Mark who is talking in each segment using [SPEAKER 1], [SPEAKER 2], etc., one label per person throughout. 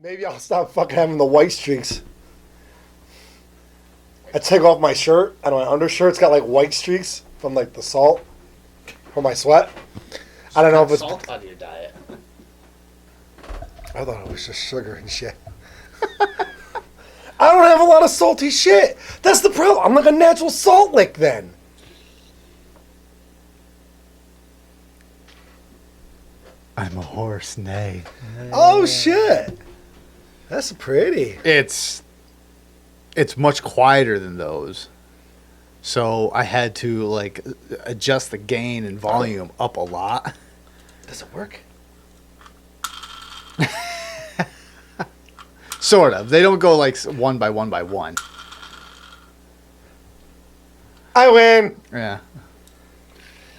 [SPEAKER 1] Maybe I'll stop fucking having the white streaks. I take off my shirt and my undershirt's got like white streaks from like the salt from my sweat. I don't know if it's
[SPEAKER 2] salt on your diet.
[SPEAKER 1] I thought it was just sugar and shit. I don't have a lot of salty shit. That's the problem. I'm like a natural salt lick then.
[SPEAKER 3] I'm a horse, nay.
[SPEAKER 1] Oh shit. That's pretty.
[SPEAKER 3] It's much quieter than those. So I had to like adjust the gain and volume up a lot.
[SPEAKER 1] Does it work?
[SPEAKER 3] Sort of. They don't go like one by one by one.
[SPEAKER 1] I win.
[SPEAKER 3] Yeah.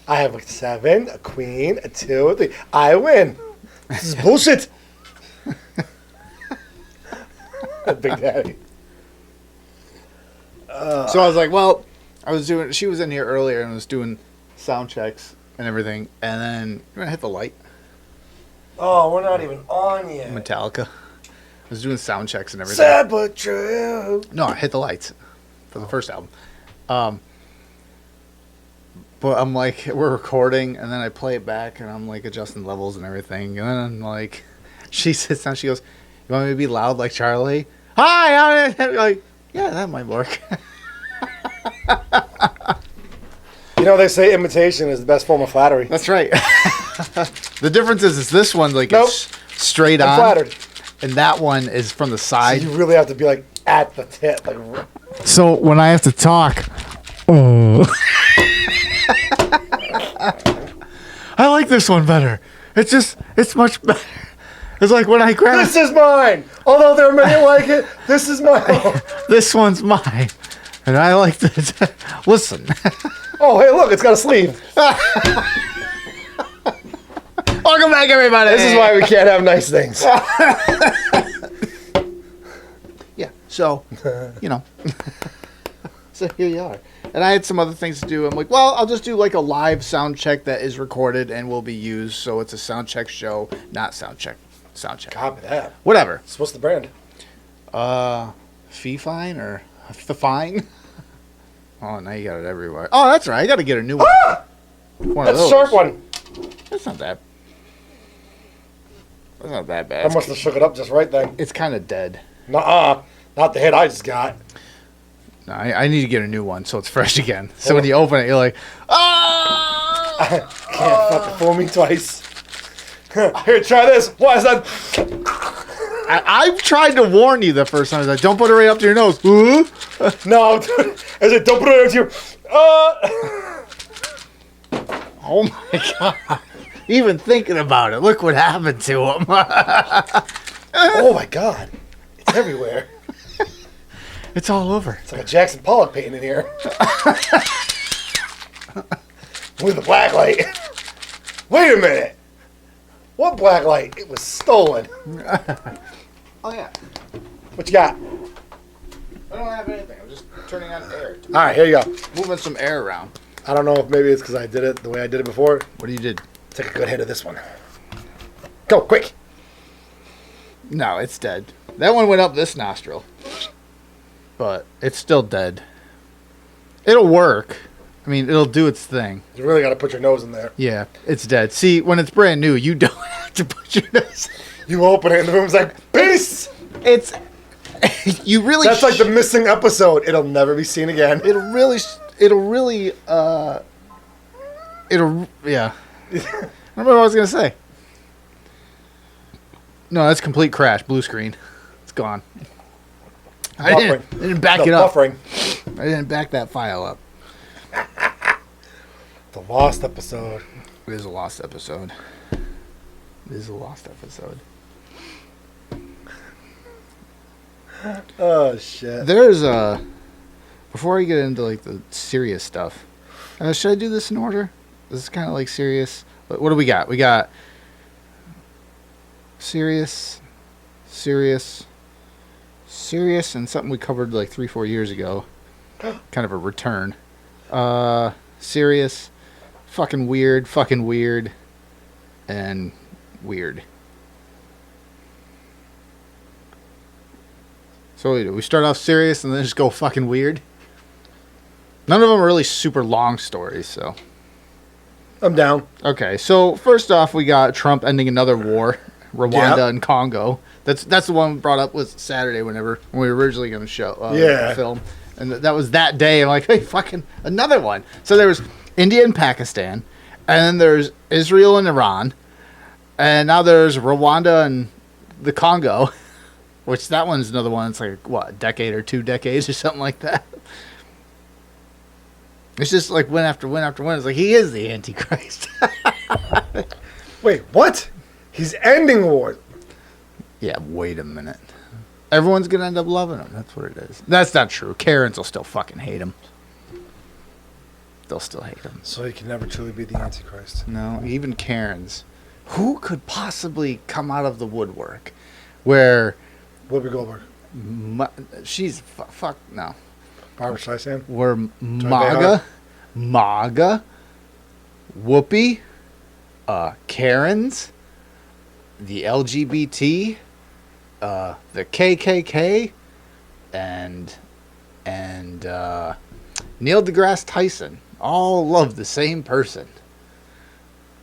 [SPEAKER 1] I have a 7, a queen, a 2, a 3. I win. This is bullshit. Big Daddy.
[SPEAKER 3] So I was like, well, she was in here earlier and was doing sound checks and everything. And then, you want to hit the light?
[SPEAKER 1] Oh, we're not even on yet.
[SPEAKER 3] Metallica. I was doing sound checks and everything.
[SPEAKER 1] Sad but true.
[SPEAKER 3] No, I hit the lights for the first album. But I'm like, we're recording, and then I play it back, and I'm like adjusting levels and everything. And then I'm like, she sits down, she goes, "You want me to be loud like Charlie?" Hi, I'm like, yeah, that might work.
[SPEAKER 1] You know, they say imitation is the best form of flattery.
[SPEAKER 3] That's right. The difference is this one, like,
[SPEAKER 1] Nope.
[SPEAKER 3] it's straight
[SPEAKER 1] I'm
[SPEAKER 3] on.
[SPEAKER 1] flattered.
[SPEAKER 3] And that one is from the side.
[SPEAKER 1] So you really have to be like at the tip. Like,
[SPEAKER 3] So when I have to talk, oh. I like this one better. It's much better. It's like when I grab
[SPEAKER 1] this is mine. Although there are many like it, this is mine.
[SPEAKER 3] this one's mine. And I like this. Listen.
[SPEAKER 1] Oh, hey, look, it's got a sleeve.
[SPEAKER 3] Welcome back, everybody.
[SPEAKER 1] This is why we can't have nice things.
[SPEAKER 3] Yeah, so, you know. So here you are. And I had some other things to do. I'm like, well, I'll just do like a live sound check that is recorded and will be used. So it's a sound check show, not sound check. Sound check.
[SPEAKER 1] Copy that.
[SPEAKER 3] Whatever.
[SPEAKER 1] So what's the brand?
[SPEAKER 3] Fee-Fine or the Fine? Oh, now you got it everywhere. Oh, that's right. I got to get a new one. One of
[SPEAKER 1] That's a
[SPEAKER 3] those.
[SPEAKER 1] sharp one.
[SPEAKER 3] That's not that. That's not that
[SPEAKER 1] I
[SPEAKER 3] bad.
[SPEAKER 1] must have shook it up just right then.
[SPEAKER 3] It's kind of dead.
[SPEAKER 1] Nuh-uh. Not the hit I just got.
[SPEAKER 3] No, I need to get a new one so it's fresh again. So when you open it, you're like, oh!
[SPEAKER 1] Can't fucking fool me twice. Here, try this. Why is that?
[SPEAKER 3] I tried to warn you the first time. I was like, don't put it right up to your nose. Ooh.
[SPEAKER 1] No, dude. I said, don't put it over to your...
[SPEAKER 3] Oh my God. Even thinking about it, look what happened to him.
[SPEAKER 1] Oh my God. It's everywhere.
[SPEAKER 3] It's all over.
[SPEAKER 1] It's like a Jackson Pollock painting in here. With a black light. Wait a minute. What black light? It was stolen.
[SPEAKER 3] Oh, yeah.
[SPEAKER 1] What you got?
[SPEAKER 3] I don't have anything. I'm just turning on air.
[SPEAKER 1] All right, here you go.
[SPEAKER 3] Moving some air around.
[SPEAKER 1] I don't know if maybe it's because I did it the way I did it before.
[SPEAKER 3] What you did?
[SPEAKER 1] Take a good hit of this one. Go, quick.
[SPEAKER 3] No, it's dead. That one went up this nostril. But it's still dead. It'll work. I mean, it'll do its thing.
[SPEAKER 1] You really got to put your nose in there.
[SPEAKER 3] Yeah, it's dead. See, when it's brand new, you don't have to put your nose.
[SPEAKER 1] You open it and the room's like, peace!
[SPEAKER 3] It's... You really...
[SPEAKER 1] That's like the missing episode. It'll never be seen again.
[SPEAKER 3] It'll really... Yeah. I remember what I was going to say. No, that's complete crash. Blue screen. It's gone. I didn't back it up.
[SPEAKER 1] Buffering.
[SPEAKER 3] I didn't back that file up.
[SPEAKER 1] The lost episode.
[SPEAKER 3] It is a lost episode. It is a lost episode.
[SPEAKER 1] Oh, shit.
[SPEAKER 3] There's a... Before I get into, like, the serious stuff, should I do this in order? This is kind of, like, serious. But what do we got? We got serious, and something we covered, like, 3-4 years ago. Kind of a return. Serious, fucking weird, and weird. So we start off serious and then just go fucking weird. None of them are really super long stories, so.
[SPEAKER 1] I'm down.
[SPEAKER 3] Okay, so first off, we got Trump ending another war, Rwanda and Congo. That's the one brought up was Saturday when we were originally going to show film, and that was that day. I'm like, hey, fucking another one. So there was India and Pakistan, and then there's Israel and Iran, and now there's Rwanda and the Congo, which that one's another one. It's like what, a decade or 2 decades or something like that. It's just like win after win after win. It's like he is the Antichrist.
[SPEAKER 1] Wait, what? He's ending wars.
[SPEAKER 3] Yeah, wait a minute. Everyone's going to end up loving him. That's what it is. That's not true. Karens will still fucking hate him. They'll still hate him.
[SPEAKER 1] So he can never truly be the Antichrist.
[SPEAKER 3] No, even Karens. Who could possibly come out of the woodwork where...
[SPEAKER 1] Whoopi Goldberg.
[SPEAKER 3] She's... Fuck, no.
[SPEAKER 1] Barbara Streisand.
[SPEAKER 3] Where MAGA, Whoopi, Karens, the LGBT, the KKK, and Neil deGrasse Tyson all love the same person.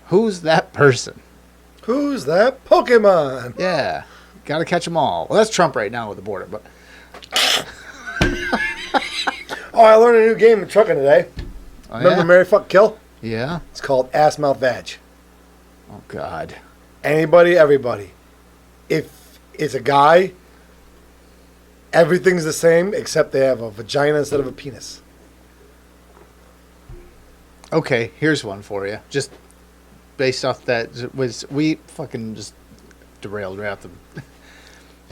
[SPEAKER 3] Who's that person?
[SPEAKER 1] Who's that Pokemon?
[SPEAKER 3] Yeah, gotta catch them all. Well, that's Trump right now with the border, but...
[SPEAKER 1] Oh, I learned a new game in trucking today.
[SPEAKER 3] Oh,
[SPEAKER 1] Remember
[SPEAKER 3] yeah?
[SPEAKER 1] Marry, Fuck, Kill?
[SPEAKER 3] Yeah.
[SPEAKER 1] It's called Ass, Mouth, Vag.
[SPEAKER 3] Oh, God.
[SPEAKER 1] Anybody, everybody. If it's a guy, everything's the same except they have a vagina instead of a penis.
[SPEAKER 3] Okay, here's one for you. Just based off that, we fucking just derailed right off the...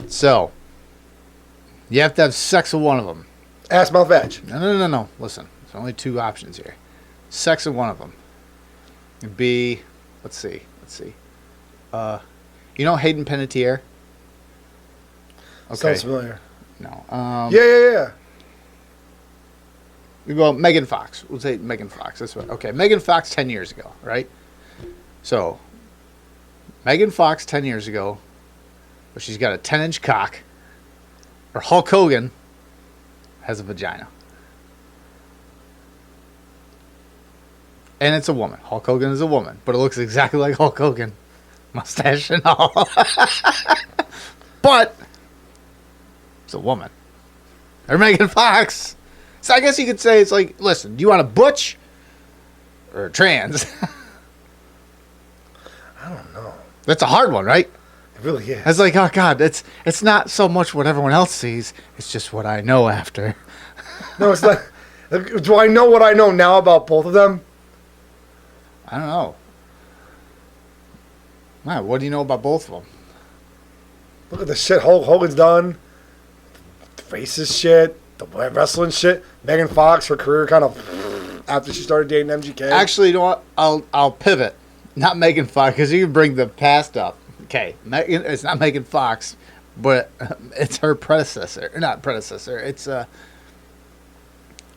[SPEAKER 3] So, you have to have sex with one of them.
[SPEAKER 1] Ass, mouth, vag.
[SPEAKER 3] No. Listen, there's only 2 options here. Sex with one of them. It'd be, let's see. You know Hayden Panettiere? Okay.
[SPEAKER 1] Sounds familiar.
[SPEAKER 3] No.
[SPEAKER 1] Yeah.
[SPEAKER 3] We go Megan Fox. We'll say Megan Fox. That's what. Okay, Megan Fox 10 years ago, right? So, Megan Fox 10 years ago, but she's got a 10-inch cock. Or Hulk Hogan has a vagina. And it's a woman. Hulk Hogan is a woman, but it looks exactly like Hulk Hogan. Mustache and all. But it's a woman. Or Megan Fox. So I guess you could say it's like, listen, do you want a butch or a trans?
[SPEAKER 1] I don't know.
[SPEAKER 3] That's a hard one, right?
[SPEAKER 1] It really is.
[SPEAKER 3] It's like, oh God, it's not so much what everyone else sees. It's just what I know after.
[SPEAKER 1] No, it's not. Do I know what I know now about both of them?
[SPEAKER 3] I don't know. Man, what do you know about both of them?
[SPEAKER 1] Look at the shit Hulk Hogan's done. The racist shit. The wrestling shit. Megan Fox, her career kind of after she started dating MGK.
[SPEAKER 3] Actually, you know what? I'll pivot. Not Megan Fox, because you can bring the past up. Okay, it's not Megan Fox, but it's her predecessor. Not predecessor. It's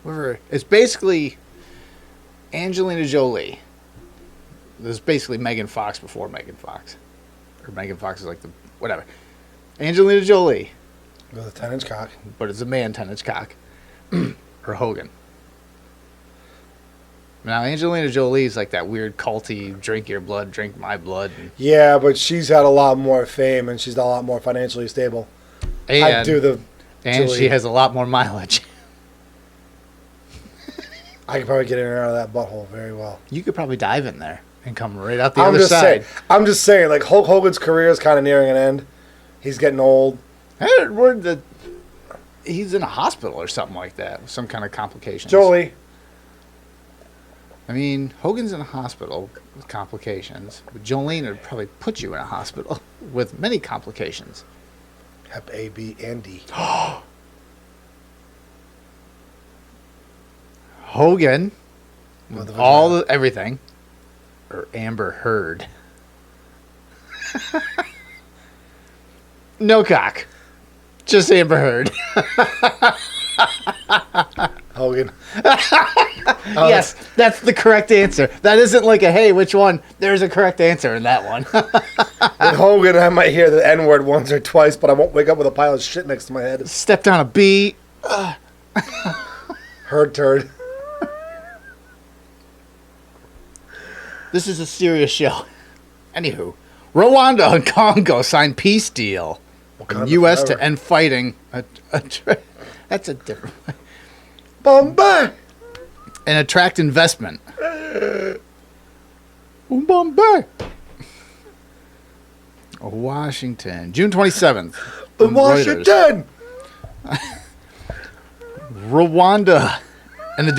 [SPEAKER 3] it's basically Angelina Jolie. There's basically Megan Fox before Megan Fox. Or Megan Fox is like the... Whatever. Angelina Jolie.
[SPEAKER 1] With a 10-inch cock.
[SPEAKER 3] But it's a man 10-inch cock. Or Hogan. Now, Angelina Jolie's like that weird culty, drink your blood, drink my blood.
[SPEAKER 1] Yeah, but she's had a lot more fame and she's a lot more financially stable.
[SPEAKER 3] And
[SPEAKER 1] Julie.
[SPEAKER 3] she has a lot more mileage.
[SPEAKER 1] I could probably get in and out of that butthole very well.
[SPEAKER 3] You could probably dive in there and come right out the other side.
[SPEAKER 1] I'm just saying, like, Hulk Hogan's career is kind of nearing an end. He's getting old.
[SPEAKER 3] I heard word that he's in a hospital or something like that with some kind of complications.
[SPEAKER 1] Jolie.
[SPEAKER 3] I mean, Hogan's in a hospital with complications. But Jolene would probably put you in a hospital with many complications.
[SPEAKER 1] Hep A, B, and D.
[SPEAKER 3] Hogan, with everything, or Amber Heard. No cock, just Amber Heard.
[SPEAKER 1] Hogan.
[SPEAKER 3] Yes, that's the correct answer. That isn't like a, hey, which one? There's a correct answer in that one.
[SPEAKER 1] With Hogan, I might hear the N-word once or twice, but I won't wake up with a pile of shit next to my head.
[SPEAKER 3] Stepped on a bee.
[SPEAKER 1] Herd turd.
[SPEAKER 3] This is a serious show. Anywho, Rwanda and Congo signed peace deal.
[SPEAKER 1] Wakanda
[SPEAKER 3] U.S.
[SPEAKER 1] forever.
[SPEAKER 3] to end fighting. That's a different way.
[SPEAKER 1] Bombay!
[SPEAKER 3] And attract investment. Bombay. Washington, June 27th.
[SPEAKER 1] In Washington!
[SPEAKER 3] Rwanda and the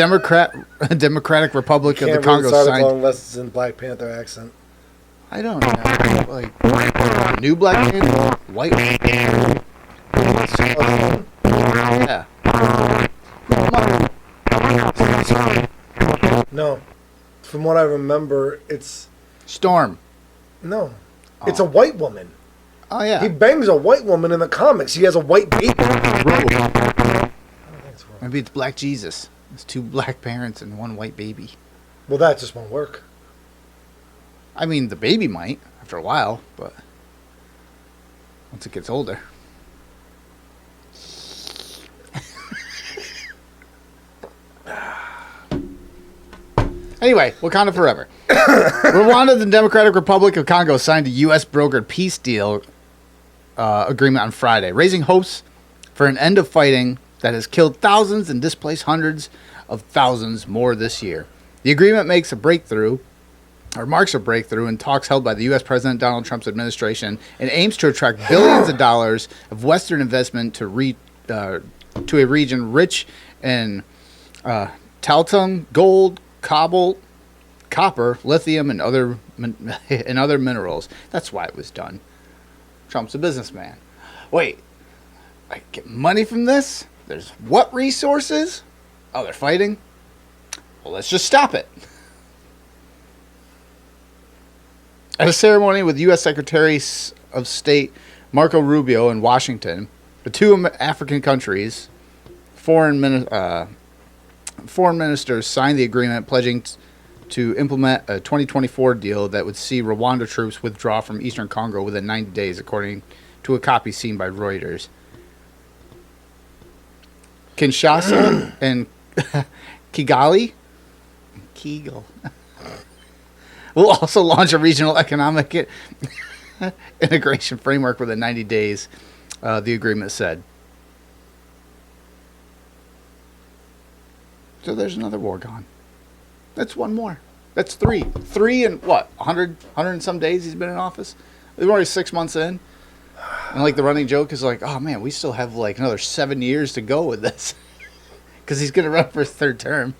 [SPEAKER 3] Democratic Republic of the Congo signed.
[SPEAKER 1] Unless it's in Black Panther accent.
[SPEAKER 3] I don't know. Like new Black Panther, white. Yeah.
[SPEAKER 1] No. From what I remember, it's...
[SPEAKER 3] Storm.
[SPEAKER 1] No. It's a white woman.
[SPEAKER 3] Oh yeah.
[SPEAKER 1] He bangs a white woman in the comics. He has a white baby.
[SPEAKER 3] Maybe it's Black Jesus. It's 2 black parents and 1 white baby.
[SPEAKER 1] Well, that just won't work.
[SPEAKER 3] I mean, the baby might after a while, but once it gets older. Anyway, Wakanda forever. Rwanda and the Democratic Republic of Congo signed a U.S. brokered peace deal agreement on Friday, raising hopes for an end of fighting that has killed thousands and displaced hundreds of thousands more this year. The agreement marks a breakthrough in talks held by the U.S. President Donald Trump's administration and aims to attract billions of dollars of Western investment to a region rich in tantalum, gold, copper, lithium, and other minerals. That's why it was done. Trump's a businessman. Wait, I get money from this? There's what resources? Oh, they're fighting? Well, let's just stop it. At a ceremony with U.S. Secretary of State Marco Rubio in Washington, the 2 African countries' foreign ministers signed the agreement pledging to implement a 2024 deal that would see Rwanda troops withdraw from eastern Congo within 90 days, according to a copy seen by Reuters. Kinshasa and Kigali will also launch a regional economic integration framework within 90 days, the agreement said. So there's another war gone. That's 1 more. That's 3. 3 in what? 100 and some days he's been in office? We're already 6 months in. And like the running joke is like, oh man, we still have like another 7 years to go with this. Because he's going to run for his 3rd term.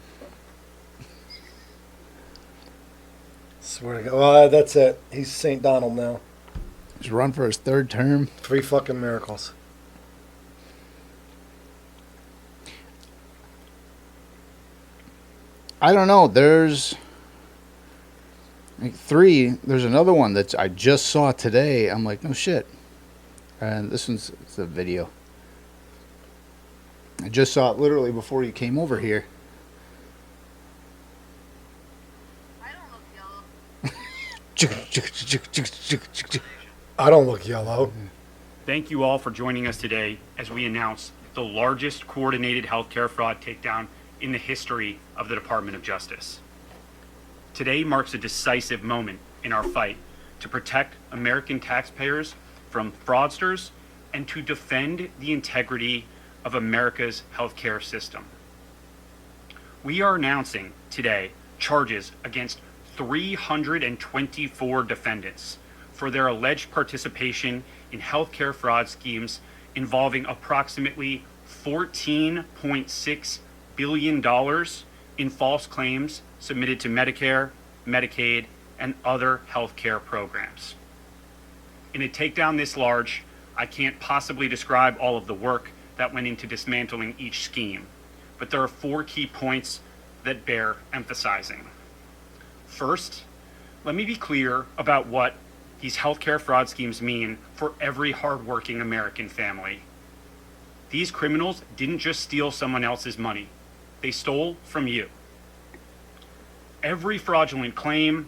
[SPEAKER 1] Swear to God. Well, that's it. He's St. Donald now.
[SPEAKER 3] He's run for his 3rd term.
[SPEAKER 1] 3 fucking miracles.
[SPEAKER 3] I don't know. There's like 3. There's another one that I just saw today. I'm like, no shit. And this one's the video. I just saw it literally before you came over here.
[SPEAKER 2] I don't look yellow.
[SPEAKER 1] I don't look yellow.
[SPEAKER 4] Thank you all for joining us today as we announce the largest coordinated healthcare fraud takedown in the history of the Department of Justice. Today marks a decisive moment in our fight to protect American taxpayers from fraudsters and to defend the integrity of America's healthcare system. We are announcing today charges against 324 defendants for their alleged participation in healthcare fraud schemes involving approximately $14.6 billion in false claims submitted to Medicare, Medicaid, and other healthcare programs. In a takedown this large, I can't possibly describe all of the work that went into dismantling each scheme, but there are 4 key points that bear emphasizing. First, let me be clear about what these healthcare fraud schemes mean for every hardworking American family. These criminals didn't just steal someone else's money. they stole from you. Every fraudulent claim,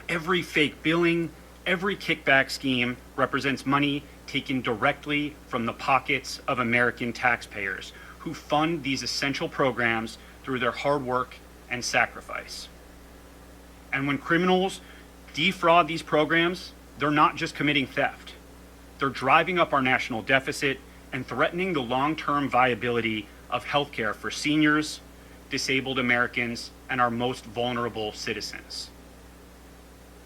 [SPEAKER 4] every fake billing, every kickback scheme represents money taken directly from the pockets of American taxpayers who fund these essential programs through their hard work and sacrifice. And when criminals defraud these programs, they're not just committing theft. They're driving up our national deficit and threatening the long-term viability of healthcare for seniors, disabled Americans, and our most vulnerable citizens.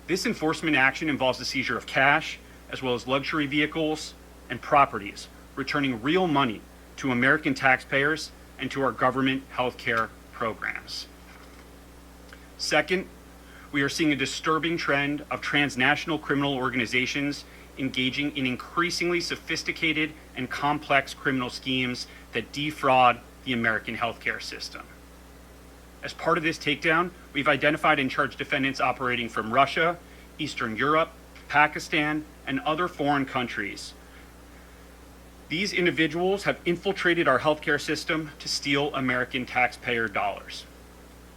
[SPEAKER 4] This enforcement action involves the seizure of cash, as well as luxury vehicles and properties, returning real money to American taxpayers and to our government healthcare programs. Second, we are seeing a disturbing trend of transnational criminal organizations engaging in increasingly sophisticated and complex criminal schemes that defraud the American healthcare system. As part of this takedown, we've identified and charged defendants operating from Russia, Eastern Europe, Pakistan, and other foreign countries. These individuals have infiltrated our healthcare system to steal American taxpayer dollars.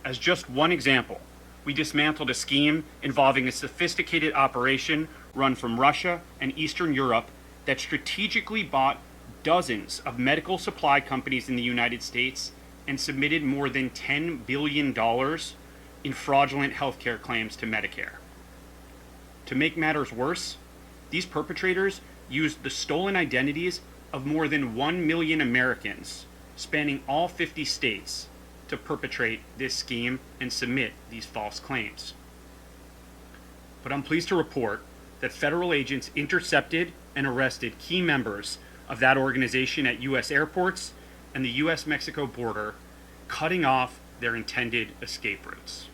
[SPEAKER 4] As just one example, we dismantled a scheme involving a sophisticated operation run from Russia and Eastern Europe that strategically bought dozens of medical supply companies in the United States and submitted more than $10 billion in fraudulent healthcare claims to Medicare. To make matters worse, these perpetrators used the stolen identities of more than 1 million Americans, spanning all 50 states, to perpetrate this scheme and submit these false claims. But I'm pleased to report that federal agents intercepted and arrested key members of that organization at U.S. airports and the U.S.-Mexico border, cutting off their intended escape routes.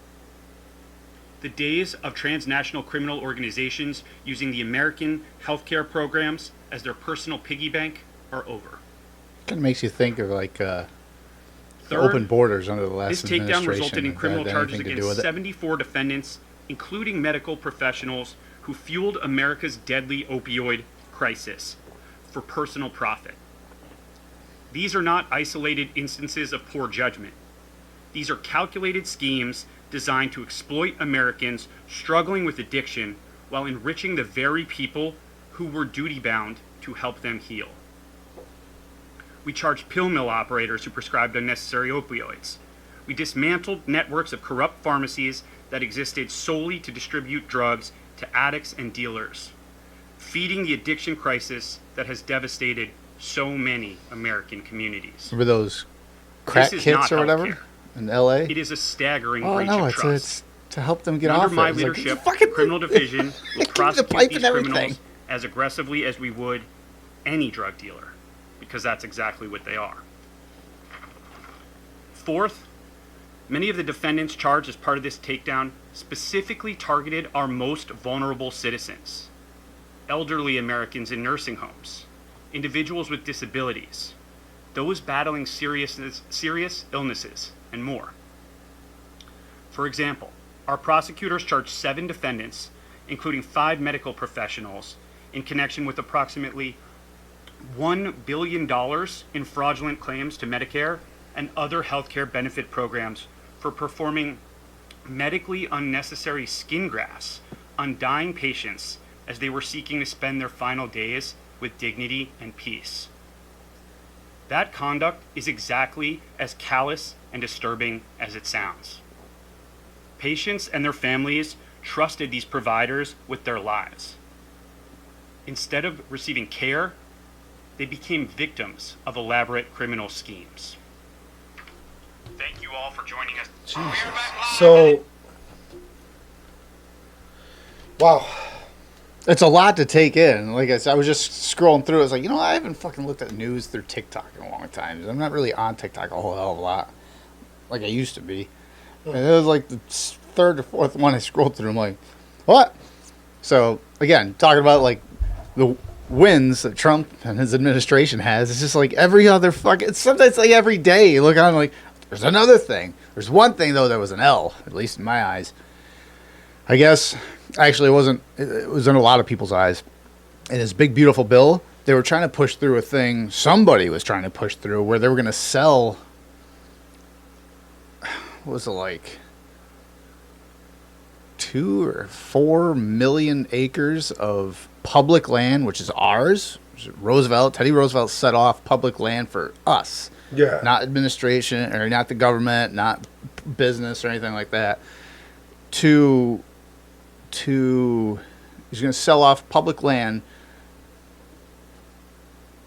[SPEAKER 4] The days of transnational criminal organizations using the American healthcare programs as their personal piggy bank are over.
[SPEAKER 3] Kind of makes you think of like
[SPEAKER 4] Third,
[SPEAKER 3] open borders under the last
[SPEAKER 4] this
[SPEAKER 3] administration.
[SPEAKER 4] takedown resulted in criminal
[SPEAKER 3] Had
[SPEAKER 4] charges
[SPEAKER 3] anything to do
[SPEAKER 4] against
[SPEAKER 3] with it?
[SPEAKER 4] 74 defendants, including medical professionals who fueled America's deadly opioid crisis for personal profit. These are not isolated instances of poor judgment. These are calculated schemes designed to exploit Americans struggling with addiction while enriching the very people who were duty-bound to help them heal. We charged pill mill operators who prescribed unnecessary opioids. We dismantled networks of corrupt pharmacies that existed solely to distribute drugs to addicts and dealers, feeding the addiction crisis that has devastated so many American communities.
[SPEAKER 3] Remember those crack
[SPEAKER 4] This is
[SPEAKER 3] kits
[SPEAKER 4] not
[SPEAKER 3] or whatever
[SPEAKER 4] healthcare.
[SPEAKER 3] in L.A.?
[SPEAKER 4] It is a staggering
[SPEAKER 3] Oh
[SPEAKER 4] breach
[SPEAKER 3] no,
[SPEAKER 4] of
[SPEAKER 3] it's
[SPEAKER 4] trust.
[SPEAKER 3] to help them get
[SPEAKER 4] Under
[SPEAKER 3] off
[SPEAKER 4] my
[SPEAKER 3] it. It's like,
[SPEAKER 4] leadership,
[SPEAKER 3] fucking
[SPEAKER 4] the criminal division will
[SPEAKER 3] give me the
[SPEAKER 4] prosecute
[SPEAKER 3] pipe
[SPEAKER 4] these
[SPEAKER 3] and everything.
[SPEAKER 4] criminals as aggressively as we would any drug dealer, because that's exactly what they are. Fourth, many of the defendants charged as part of this takedown specifically targeted our most vulnerable citizens, elderly Americans in nursing homes, individuals with disabilities, those battling serious illnesses, and more. For example, our prosecutors charged 7 defendants, including 5 medical professionals, in connection with approximately $1 billion in fraudulent claims to Medicare and other healthcare benefit programs for performing medically unnecessary skin grafts on dying patients as they were seeking to spend their final days with dignity and peace. That conduct is exactly as callous and disturbing as it sounds. Patients and their families trusted these providers with their lives. Instead of receiving care, they became victims of elaborate criminal schemes. Thank you all for joining us.
[SPEAKER 1] So, wow.
[SPEAKER 3] It's a lot to take in. Like I said, I was just scrolling through. I was like, I haven't fucking looked at news through TikTok in a long time. I'm not really on TikTok a whole hell of a lot, like I used to be. And it was like the third or fourth one I scrolled through. I'm like, what? So again, talking about like the wins that Trump and his administration has. It's just like every other fucking. It's sometimes like every day you look on like, there's another thing. There's one thing though that was an L, at least in my eyes. I guess actually it wasn't. It was in a lot of people's eyes. In his big beautiful bill, they were trying to push through a thing. Somebody was trying to push through where they were going to sell what was it like 2 or 4 million acres of public land, which is ours. Teddy Roosevelt set off public land for us.
[SPEAKER 1] Yeah.
[SPEAKER 3] Not administration or not the government, not business or anything like that. He's going to sell off public land,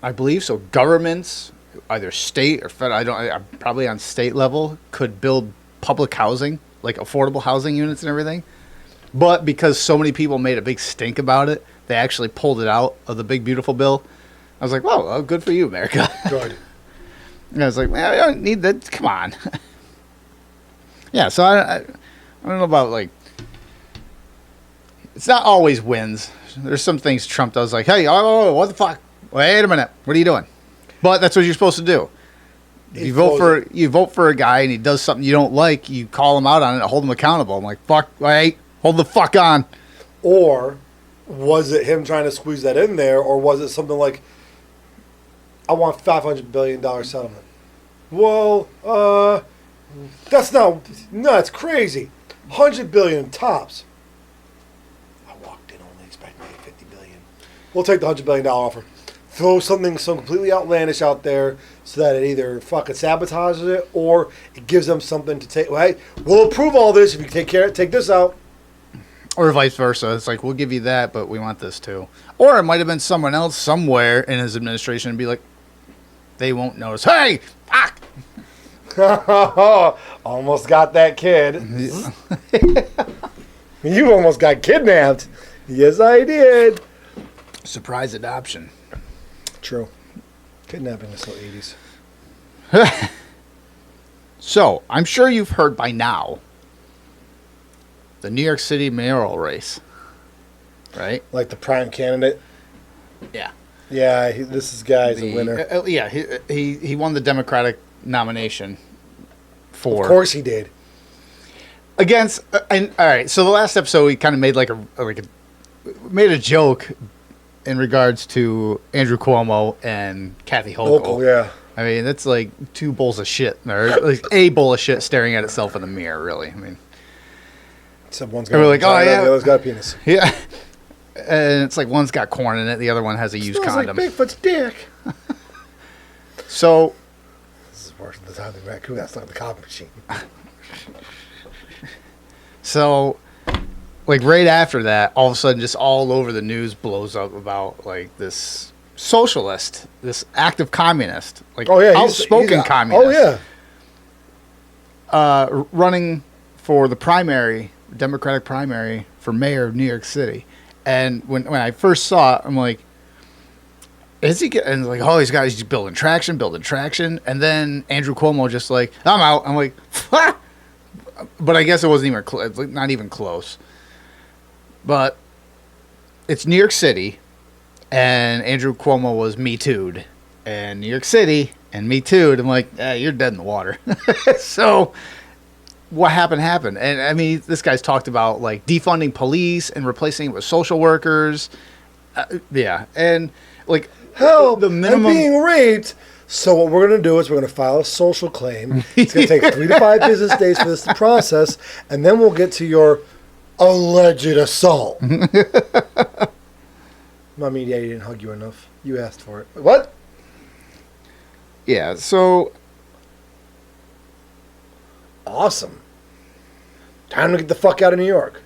[SPEAKER 3] I believe. So governments, either state or federal, probably on state level, could build public housing, like affordable housing units and everything. But because so many people made a big stink about it, they actually pulled it out of the big beautiful bill. I was like, well, good for you, America.
[SPEAKER 1] Good.
[SPEAKER 3] And I was like, man, I don't need that. Come on. Yeah, so I don't know about, like, it's not always wins. There's some things Trump does, like, hey, what the fuck? Wait a minute. What are you doing? But that's what you're supposed to do. If you vote for a guy and he does something you don't like, you call him out on it and hold him accountable. I'm like, fuck, wait, hold the fuck on.
[SPEAKER 1] Or was it him trying to squeeze that in there, or was it something like, I want $500 billion settlement? Well, that's it's crazy. $100 billion tops. I walked in only expecting $50 billion. We'll take the $100 billion offer. Throw something so completely outlandish out there so that it either fucking sabotages it or it gives them something to take. Well, hey, we'll approve all this if you take this out.
[SPEAKER 3] Or vice versa. It's like, we'll give you that, but we want this too. Or it might have been someone else somewhere in his administration and be like, they won't notice. Hey, fuck!
[SPEAKER 1] Almost got that kid. You almost got kidnapped. Yes, I did.
[SPEAKER 3] Surprise adoption.
[SPEAKER 1] True. Kidnapping is so 80s.
[SPEAKER 3] So, I'm sure you've heard by now the New York City mayoral race, right?
[SPEAKER 1] Like the prime candidate.
[SPEAKER 3] Yeah.
[SPEAKER 1] Yeah, this guy's a winner.
[SPEAKER 3] Yeah, he won the Democratic nomination for.
[SPEAKER 1] Of course he did.
[SPEAKER 3] Against and all right. So the last episode we kind of made made a joke in regards to Andrew Cuomo and Kathy Hochul.
[SPEAKER 1] Yeah.
[SPEAKER 3] I mean, that's like two bowls of shit, or like a bowl of shit staring at itself in the mirror. Really, I mean.
[SPEAKER 1] Except one's got
[SPEAKER 3] like, oh yeah,
[SPEAKER 1] the other's got a penis.
[SPEAKER 3] Yeah. And it's like one's got corn in it, the other one has a used condom.
[SPEAKER 1] Like Bigfoot's dick.
[SPEAKER 3] So
[SPEAKER 1] this is worse than the time the raccoon. That's like the copy machine.
[SPEAKER 3] So, like right after that, all of a sudden, just all over the news blows up about like this socialist, this active communist, like outspoken communist.
[SPEAKER 1] Oh yeah.
[SPEAKER 3] Running for the Democratic primary for mayor of New York City. And when I first saw it, I'm like, is he getting, like, oh, he's building traction. And then Andrew Cuomo just like, I'm out. I'm like, ah! But I guess it wasn't even not even close. But it's New York City, and Andrew Cuomo was Me Too'd. And New York City and Me Too'd. I'm like, you're dead in the water. So what happened. And I mean, this guy's talked about like defunding police and replacing it with social workers. Yeah. And like,
[SPEAKER 1] help, the minimum, I'm being raped. So what we're going to do is we're going to file a social claim. It's going to take 3 to 5 business days for this to process. And then we'll get to your alleged assault. Mommy, Daddy didn't hug you enough. You asked for it. What?
[SPEAKER 3] Yeah. So
[SPEAKER 1] awesome. Time to get the fuck out of New York.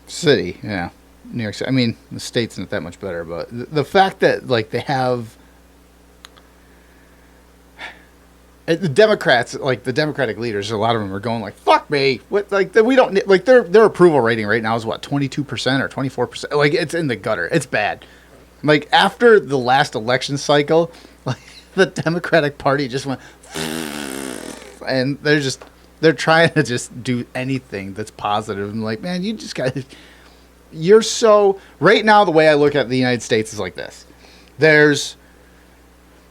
[SPEAKER 3] City, yeah. New York City. I mean, the state's not that much better, but the fact that, like, they have the Democrats, like, the Democratic leaders, a lot of them are going, like, fuck me. What, like, we don't, like, their approval rating right now is, what, 22% or 24%? Like, it's in the gutter. It's bad. Like, after the last election cycle, like, the Democratic Party just went and they're trying to just do anything that's positive. I'm like, man, you just got, you're so, right now the way I look at the United States is like this. There's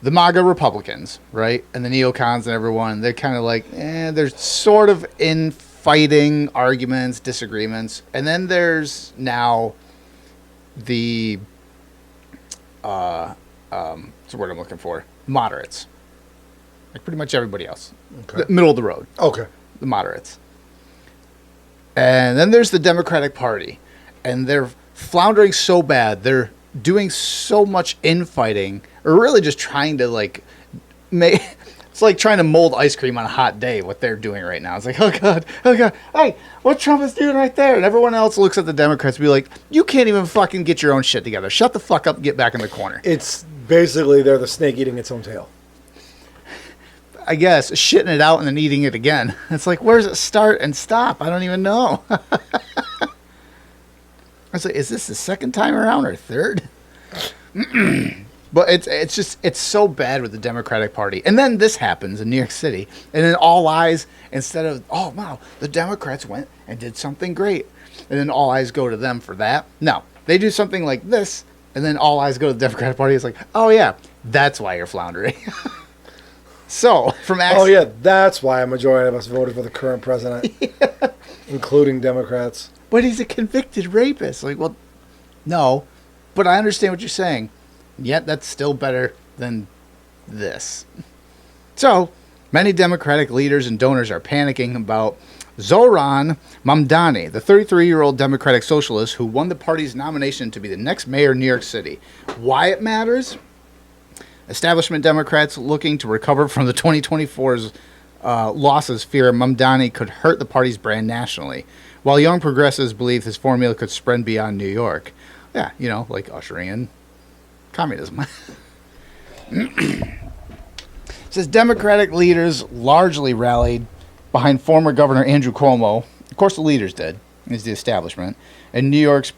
[SPEAKER 3] the MAGA Republicans, right? And the neocons and everyone, they're kind of like, they're sort of infighting arguments, disagreements. And then there's now the, what's the word I'm looking for? Moderates. like pretty much everybody else.
[SPEAKER 1] Okay.
[SPEAKER 3] The middle of the road,
[SPEAKER 1] Okay.
[SPEAKER 3] the moderates. And then there's the Democratic Party, and they're floundering so bad. They're doing so much infighting, or really just trying to like make. It's like trying to mold ice cream on a hot day. What they're doing right now, it's like, oh god, hey, what Trump is doing right there, and everyone else looks at the Democrats and be like, you can't even fucking get your own shit together. Shut the fuck up and get back in the corner.
[SPEAKER 1] It's basically they're the snake eating its own tail.
[SPEAKER 3] I guess shitting it out and then eating it again. It's like, where does it start and stop? I don't even know. I was like, is this the second time around or third? But it's so bad with the Democratic Party. And then this happens in New York City. And then all eyes, instead of, oh, wow, the Democrats went and did something great. And then all eyes go to them for that. No, they do something like this. And then all eyes go to the Democratic Party. It's like, oh, yeah, that's why you're floundering. So, from
[SPEAKER 1] Oh, yeah, that's why a majority of us voted for the current president, including Democrats.
[SPEAKER 3] But he's a convicted rapist. Like, well, no. But I understand what you're saying. Yet that's still better than this. So, many Democratic leaders and donors are panicking about Zoran Mamdani, the 33-year-old Democratic socialist who won the party's nomination to be the next mayor of New York City. Why it matters? Establishment Democrats looking to recover from the 2024's losses fear Mamdani could hurt the party's brand nationally, while young progressives believe his formula could spread beyond New York. Yeah, you know, like ushering in communism. It says Democratic leaders largely rallied behind former Governor Andrew Cuomo. Of course, the leaders did, is the establishment, in New York's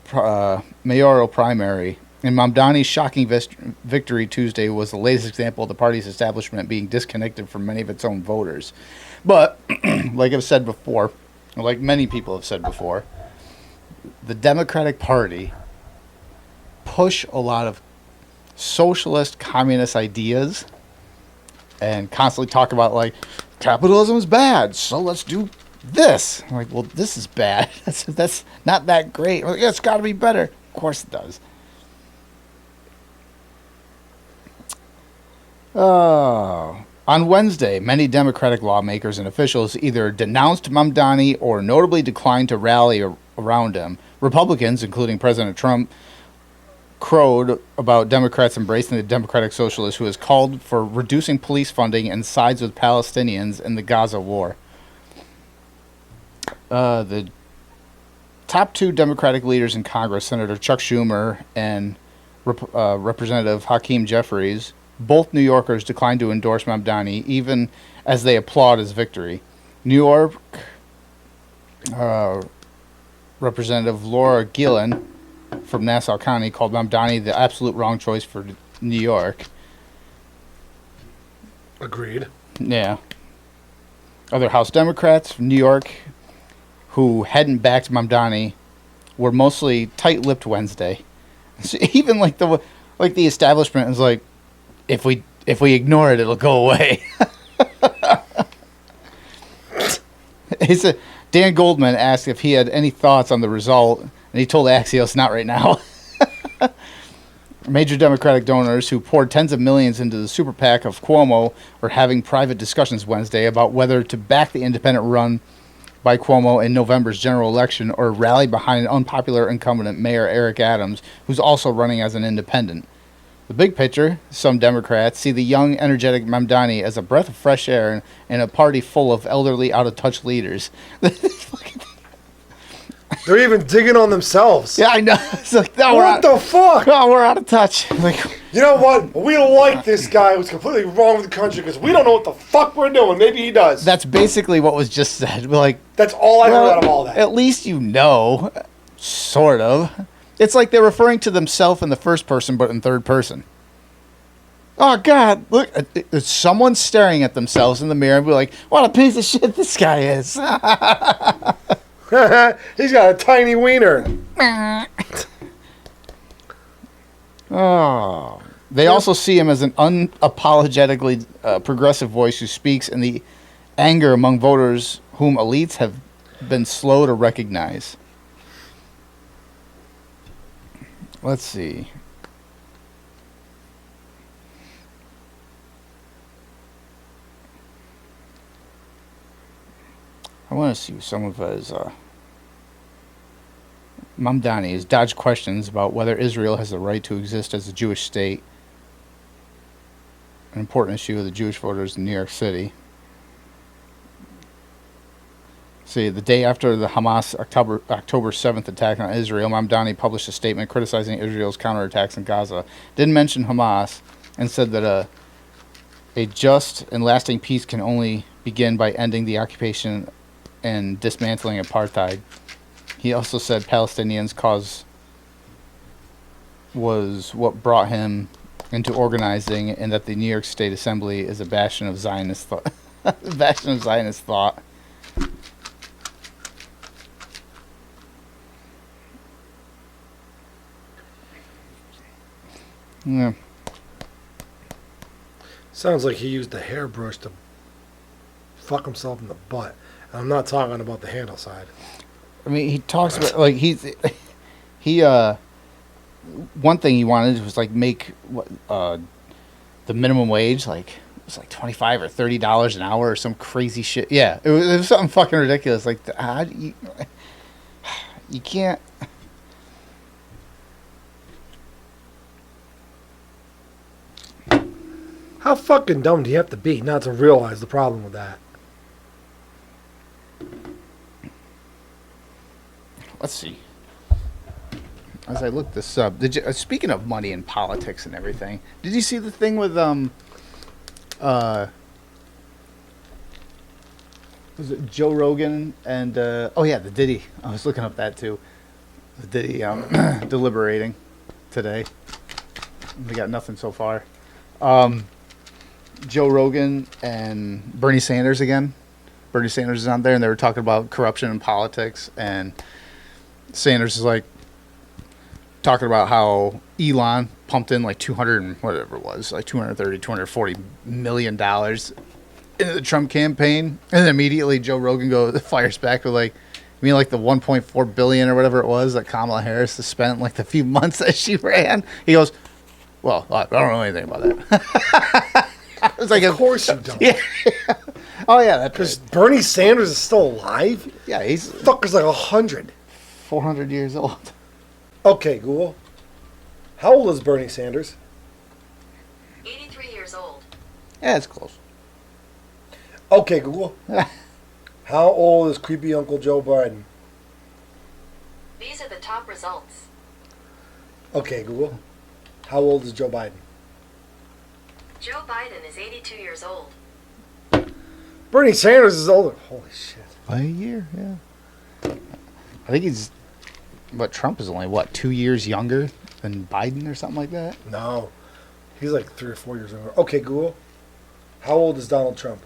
[SPEAKER 3] mayoral primary. And Mamdani's shocking victory Tuesday was the latest example of the party's establishment being disconnected from many of its own voters. But, like I've said before, or like many people have said before, the Democratic Party push a lot of socialist, communist ideas and constantly talk about, like, capitalism is bad, so let's do this. I'm like, well, this is bad. That's not that great. Like, yeah, it's got to be better. Of course it does. On Wednesday, many Democratic lawmakers and officials either denounced Mamdani or notably declined to rally around him. Republicans, including President Trump, crowed about Democrats embracing the Democratic Socialist who has called for reducing police funding and sides with Palestinians in the Gaza war. The top two Democratic leaders in Congress, Senator Chuck Schumer and Representative Hakeem Jeffries, both New Yorkers, declined to endorse Mamdani, even as they applaud his victory. New York Representative Laura Gillen from Nassau County called Mamdani the absolute wrong choice for New York.
[SPEAKER 1] Agreed.
[SPEAKER 3] Yeah. Other House Democrats from New York who hadn't backed Mamdani were mostly tight-lipped Wednesday. So even like the establishment is like, if we ignore it, it'll go away. He said Dan Goldman asked if he had any thoughts on the result, and he told Axios, not right now. Major Democratic donors who poured tens of millions into the super PAC of Cuomo were having private discussions Wednesday about whether to back the independent run by Cuomo in November's general election or rally behind unpopular incumbent Mayor Eric Adams, who's also running as an independent. The big picture, some Democrats see the young, energetic Mamdani as a breath of fresh air in a party full of elderly, out-of-touch leaders.
[SPEAKER 1] They're even digging on themselves.
[SPEAKER 3] Yeah, I know. It's like, no,
[SPEAKER 1] What the fuck?
[SPEAKER 3] Oh, we're out of touch. Like,
[SPEAKER 1] You know what? We don't like this guy who's completely wrong with the country because we don't know what the fuck we're doing. Maybe he does.
[SPEAKER 3] that's basically what was just said. We're like,
[SPEAKER 1] That's all I heard out of all that.
[SPEAKER 3] at least you know, sort of. It's like they're referring to themselves in the first person, but in third person. Oh, God, look, there's someone staring at themselves in the mirror and be like, what a piece of shit this guy is.
[SPEAKER 1] He's got a tiny wiener.
[SPEAKER 3] Oh. They also see him as an unapologetically progressive voice who speaks in the anger among voters whom elites have been slow to recognize. Let's see. want to see some of his. Mamdani has dodged questions about whether Israel has the right to exist as a Jewish state. An important issue of the Jewish voters in New York City. See, the day after the Hamas October 7th attack on Israel, Mamdani published a statement criticizing Israel's counterattacks in Gaza. Didn't mention Hamas and said that a just and lasting peace can only begin by ending the occupation and dismantling apartheid. He also said Palestinians' cause was what brought him into organizing, and that the New York State Assembly is a bastion of Zionist thought. Bastion of Zionist thought. Yeah.
[SPEAKER 1] Sounds like he used a hairbrush to fuck himself in the butt. And I'm not talking about the handle side.
[SPEAKER 3] I mean, he talks about like he one thing he wanted was like make the minimum wage like it was like $25 or $30 an hour or some crazy shit. Yeah, it was something fucking ridiculous. Like how do you can't.
[SPEAKER 1] How fucking dumb do you have to be not to realize the problem with that?
[SPEAKER 3] Let's see. As I look this up, did you, speaking of money and politics and everything, did you see the thing with was it Joe Rogan and oh yeah, the Diddy? I was looking up that too. The Diddy deliberating today. We got nothing so far. Joe Rogan and Bernie Sanders again. Bernie Sanders is on there, and they were talking about corruption in politics, and Sanders is like talking about how Elon pumped in like 200 and whatever it was, like 230, 240 million dollars into the Trump campaign, and then immediately Joe Rogan fires back with like, you mean like the 1.4 billion or whatever it was that Kamala Harris has spent like the few months that she ran? He goes, well, I don't know anything about that. I was like,
[SPEAKER 1] of course you don't.
[SPEAKER 3] Yeah. Oh yeah,
[SPEAKER 1] Because Bernie Sanders is still alive?
[SPEAKER 3] Yeah, he's
[SPEAKER 1] Fucker's like 100.
[SPEAKER 3] 400 years old.
[SPEAKER 1] Okay, Google. How old is Bernie Sanders?
[SPEAKER 2] 83 years old.
[SPEAKER 3] Yeah, it's close.
[SPEAKER 1] Okay, Google. How old is creepy Uncle Joe Biden?
[SPEAKER 2] These are the top results.
[SPEAKER 1] Okay, Google. How old is Joe Biden?
[SPEAKER 2] Joe Biden is 82 years old.
[SPEAKER 1] Bernie Sanders is older. Holy shit.
[SPEAKER 3] By a year, yeah. I think he's, but Trump is only, 2 years younger than Biden or something like that?
[SPEAKER 1] No. He's like 3 or 4 years younger. Okay, Google. How old is Donald Trump?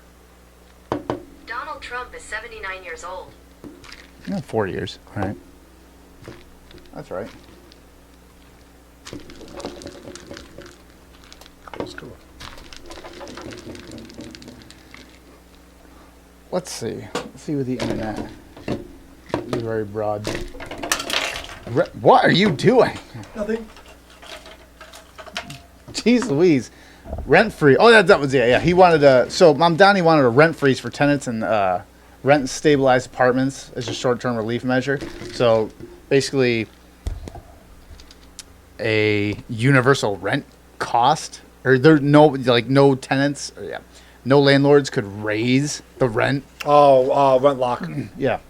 [SPEAKER 2] Donald Trump is 79 years old.
[SPEAKER 3] Yeah, 4 years. All right. That's right.
[SPEAKER 1] Close to it.
[SPEAKER 3] Let's see. Let's see with the internet. It's very broad. What are you doing?
[SPEAKER 1] Nothing.
[SPEAKER 3] Jeez Louise. Rent free. Oh, that was, yeah. He wanted a, so Mamdani wanted a rent freeze for tenants and rent stabilized apartments as a short-term relief measure. So basically a universal rent cost, or there's no tenants, or no landlords could raise the rent.
[SPEAKER 1] Oh, rent lock.
[SPEAKER 3] Yeah.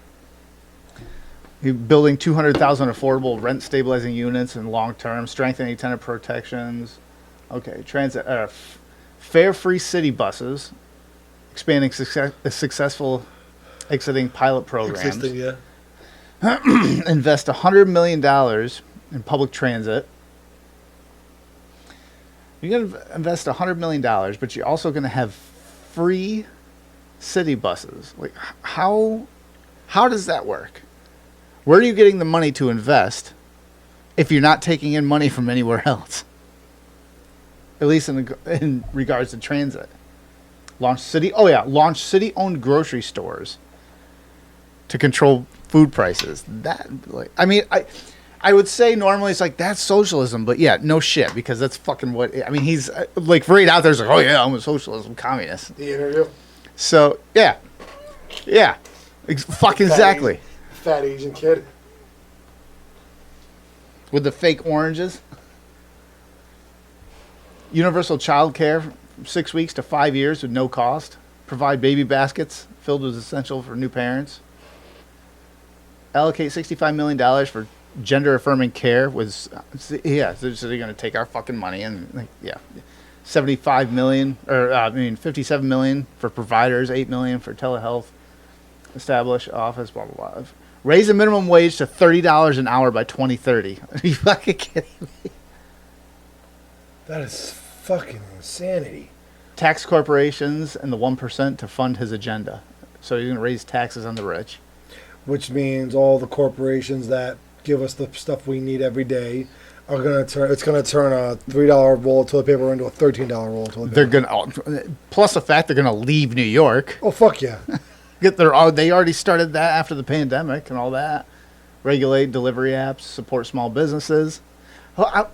[SPEAKER 3] Building 200,000 affordable rent stabilizing units in long term, strengthening tenant protections. Okay, transit, fare-free city buses, expanding successful exiting pilot programs.
[SPEAKER 1] Existing, yeah.
[SPEAKER 3] Invest $100 million in public transit. You're going to invest $100 million, but you're also going to have free city buses. Like, how does that work? Where are you getting the money to invest if you're not taking in money from anywhere else? At least in regards to transit. Launch city-owned grocery stores to control food prices. I would say normally it's like, that's socialism, but yeah, no shit, because that's fucking what, I mean, he's like right out there, he's like, oh yeah, I'm a socialist, I'm communist.
[SPEAKER 1] The interview.
[SPEAKER 3] So, yeah. Fuck exactly.
[SPEAKER 1] Fat Asian kid.
[SPEAKER 3] With the fake oranges. Universal child care from 6 weeks to 5 years with no cost. Provide baby baskets filled with essential for new parents. Allocate $65 million for gender affirming care with, yeah, so they're going to take our fucking money and, like, yeah. 75 million, or 57 million for providers, 8 million for telehealth. Establish office, blah, blah, blah. Raise the minimum wage to $30 an hour by 2030. Are you fucking kidding me?
[SPEAKER 1] That is fucking insanity.
[SPEAKER 3] Tax corporations and the 1% to fund his agenda. So he's going to raise taxes on the rich.
[SPEAKER 1] Which means all the corporations that give us the stuff we need every day are going to turn. It's going to turn a $3 roll of toilet paper into a $13 roll of toilet paper.
[SPEAKER 3] They're going to, plus the fact they're going to leave New York.
[SPEAKER 1] Oh, fuck yeah.
[SPEAKER 3] They already started that after the pandemic and all that. Regulate delivery apps, support small businesses. How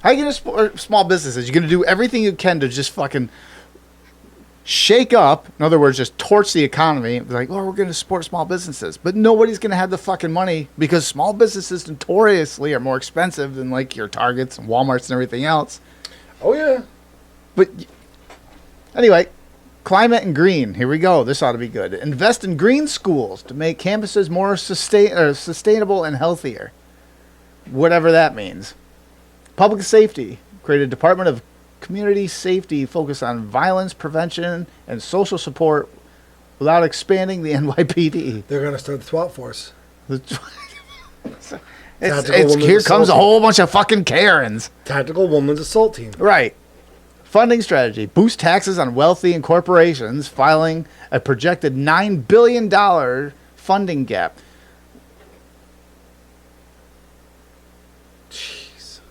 [SPEAKER 3] are you going to support small businesses? You're going to do everything you can to just fucking shake up. In other words, just torch the economy. Like, oh, we're going to support small businesses. But nobody's going to have the fucking money because small businesses notoriously are more expensive than, like, your Targets and Walmarts and everything else.
[SPEAKER 1] Oh, yeah.
[SPEAKER 3] But anyway, climate and green. Here we go. This ought to be good. Invest in green schools to make campuses more sustainable and healthier. Whatever that means. Public safety. Create a Department of Community Safety focused on violence prevention and social support without expanding the NYPD.
[SPEAKER 1] They're going to start the SWAT force.
[SPEAKER 3] Here comes a whole bunch of fucking Karens.
[SPEAKER 1] Tactical Women's Assault Team.
[SPEAKER 3] Right. Funding strategy. Boost taxes on wealthy and corporations, filing a projected $9 billion funding gap.
[SPEAKER 1] Jesus.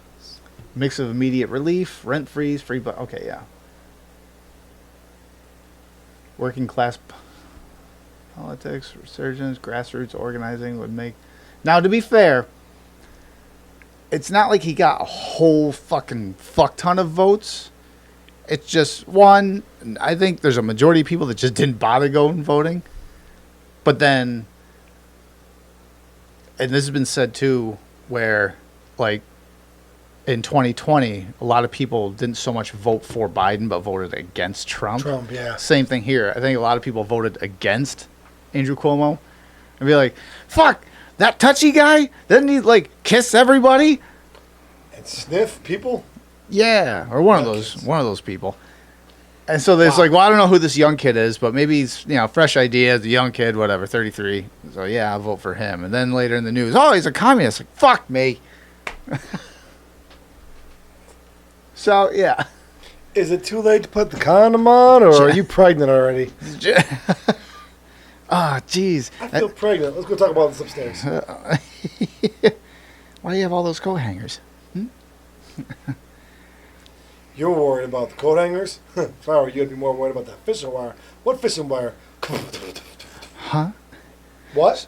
[SPEAKER 3] Mix of immediate relief, rent freeze, free... Okay, yeah. Working class politics, resurgence, grassroots organizing would make... Now, to be fair, it's not like he got a whole fucking fuck ton of votes. It's just, one, I think there's a majority of people that just didn't bother going voting. But then, and this has been said too, where, like, in 2020, a lot of people didn't so much vote for Biden, but voted against Trump.
[SPEAKER 1] Trump, yeah.
[SPEAKER 3] Same thing here. I think a lot of people voted against Andrew Cuomo. And be like, fuck, that touchy guy? Didn't he, like, kiss everybody?
[SPEAKER 1] And sniff people?
[SPEAKER 3] Yeah, or one of those people. And so there's like, well, I don't know who this young kid is, but maybe he's, fresh idea, the young kid, whatever, 33. So yeah, I'll vote for him. And then later in the news, oh, he's a communist. Like, fuck me. So yeah.
[SPEAKER 1] Is it too late to put the condom on, or are you pregnant already?
[SPEAKER 3] Ah, jeez.
[SPEAKER 1] I feel pregnant. Let's go talk about this upstairs.
[SPEAKER 3] Why do you have all those coat hangers?
[SPEAKER 1] You're worried about the coat hangers? If I were you, I'd be more worried about that fishing wire. What fishing wire?
[SPEAKER 3] Huh?
[SPEAKER 1] What?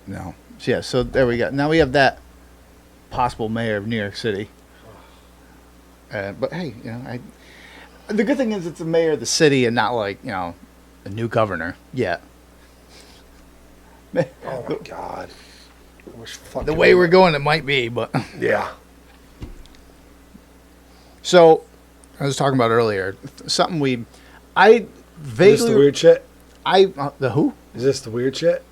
[SPEAKER 3] No. Yeah, so there we go. Now we have that possible mayor of New York City. But hey, the good thing is it's a mayor of the city and not like, a new governor yet.
[SPEAKER 1] Oh my God.
[SPEAKER 3] The way we're going, it might be, but...
[SPEAKER 1] Yeah.
[SPEAKER 3] So, I was talking about earlier, something I vaguely...
[SPEAKER 1] Is this the weird shit?
[SPEAKER 3] The who?
[SPEAKER 1] Is this the weird shit?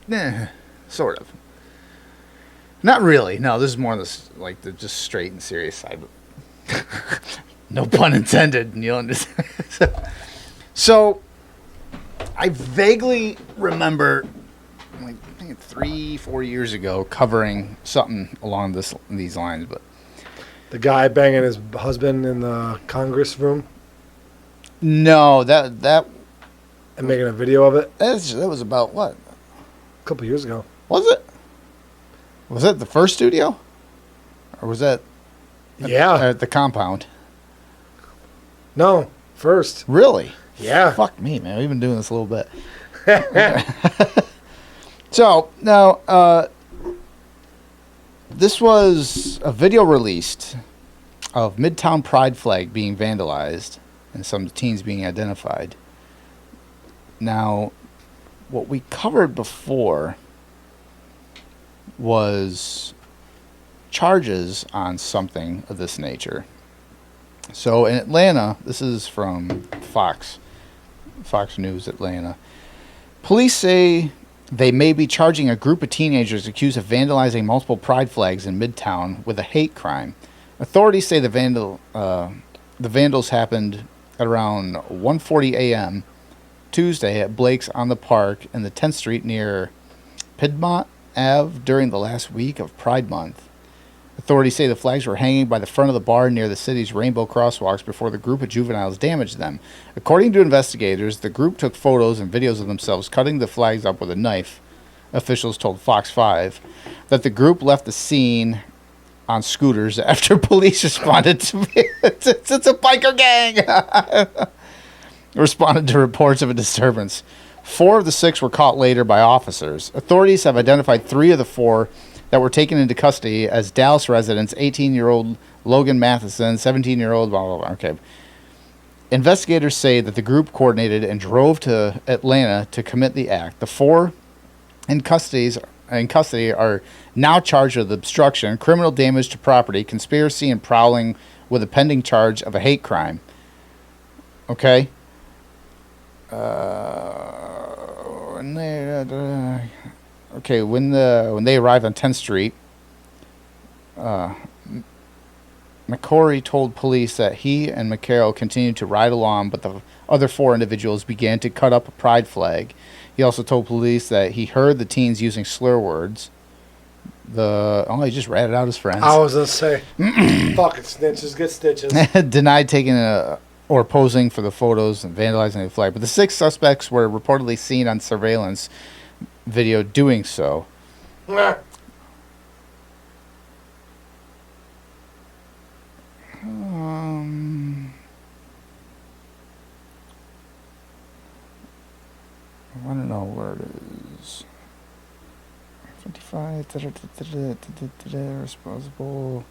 [SPEAKER 3] Nah, sort of. Not really. No, this is more the just straight and serious side. No pun intended. You'll understand. So, I vaguely remember, like, I think 3-4 years ago, covering something along these lines, but...
[SPEAKER 1] The guy banging his husband in the Congress room?
[SPEAKER 3] No, that...
[SPEAKER 1] And making a video of it?
[SPEAKER 3] That was about what?
[SPEAKER 1] A couple years ago.
[SPEAKER 3] Was it? Was that the first studio? Or was that...
[SPEAKER 1] Yeah.
[SPEAKER 3] At the compound?
[SPEAKER 1] No, first.
[SPEAKER 3] Really?
[SPEAKER 1] Yeah.
[SPEAKER 3] Fuck me, man. We've been doing this a little bit. So, now... This was a video released of Midtown Pride flag being vandalized and some teens being identified. Now, what we covered before was charges on something of this nature. So in Atlanta, this is from Fox News Atlanta. Police say they may be charging a group of teenagers accused of vandalizing multiple pride flags in Midtown with a hate crime. Authorities say the vandals happened at around 1:40 a.m. Tuesday at Blake's on the Park in the 10th Street near Piedmont Ave during the last week of Pride Month. Authorities say the flags were hanging by the front of the bar near the city's rainbow crosswalks before the group of juveniles damaged them. According to investigators, the group took photos and videos of themselves cutting the flags up with a knife. Officials told Fox 5 that the group left the scene on scooters after police responded to it's a biker gang. Responded to reports of a disturbance. 4 of the 6 were caught later by officers. Authorities have identified 3 of the 4 that were taken into custody as Dallas residents, 18-year-old Logan Matheson, 17-year-old, blah, blah, blah. Okay. Investigators say that the group coordinated and drove to Atlanta to commit the act. The 4 in custody are now charged with obstruction, criminal damage to property, conspiracy, and prowling with a pending charge of a hate crime. Okay? When they arrived on 10th Street, McCory told police that he and McCarroll continued to ride along, but the other 4 individuals began to cut up a pride flag. He also told police that he heard the teens using slur words. He just ratted out his friends.
[SPEAKER 1] I was going to say, fucking snitches get stitches.
[SPEAKER 3] Denied taking or posing for the photos and vandalizing the flag. But the 6 suspects were reportedly seen on surveillance video doing so. I want to know where it is. 55, responsible.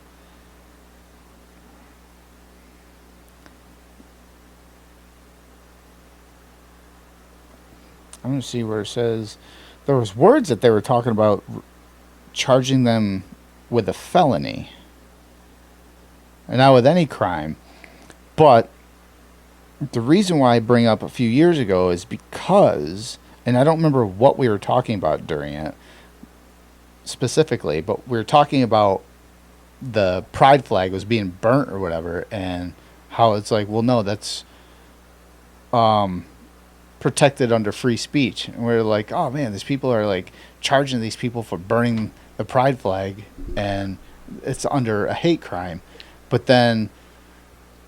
[SPEAKER 3] I'm going to see where it says there was words that they were talking about charging them with a felony. And not with any crime. But the reason why I bring up a few years ago is because, and I don't remember what we were talking about during it specifically, but we were talking about the pride flag was being burnt or whatever, and how it's like, well, no, that's protected under free speech. And we're like, oh man, these people are like charging these people for burning the pride flag, and it's under a hate crime. But then,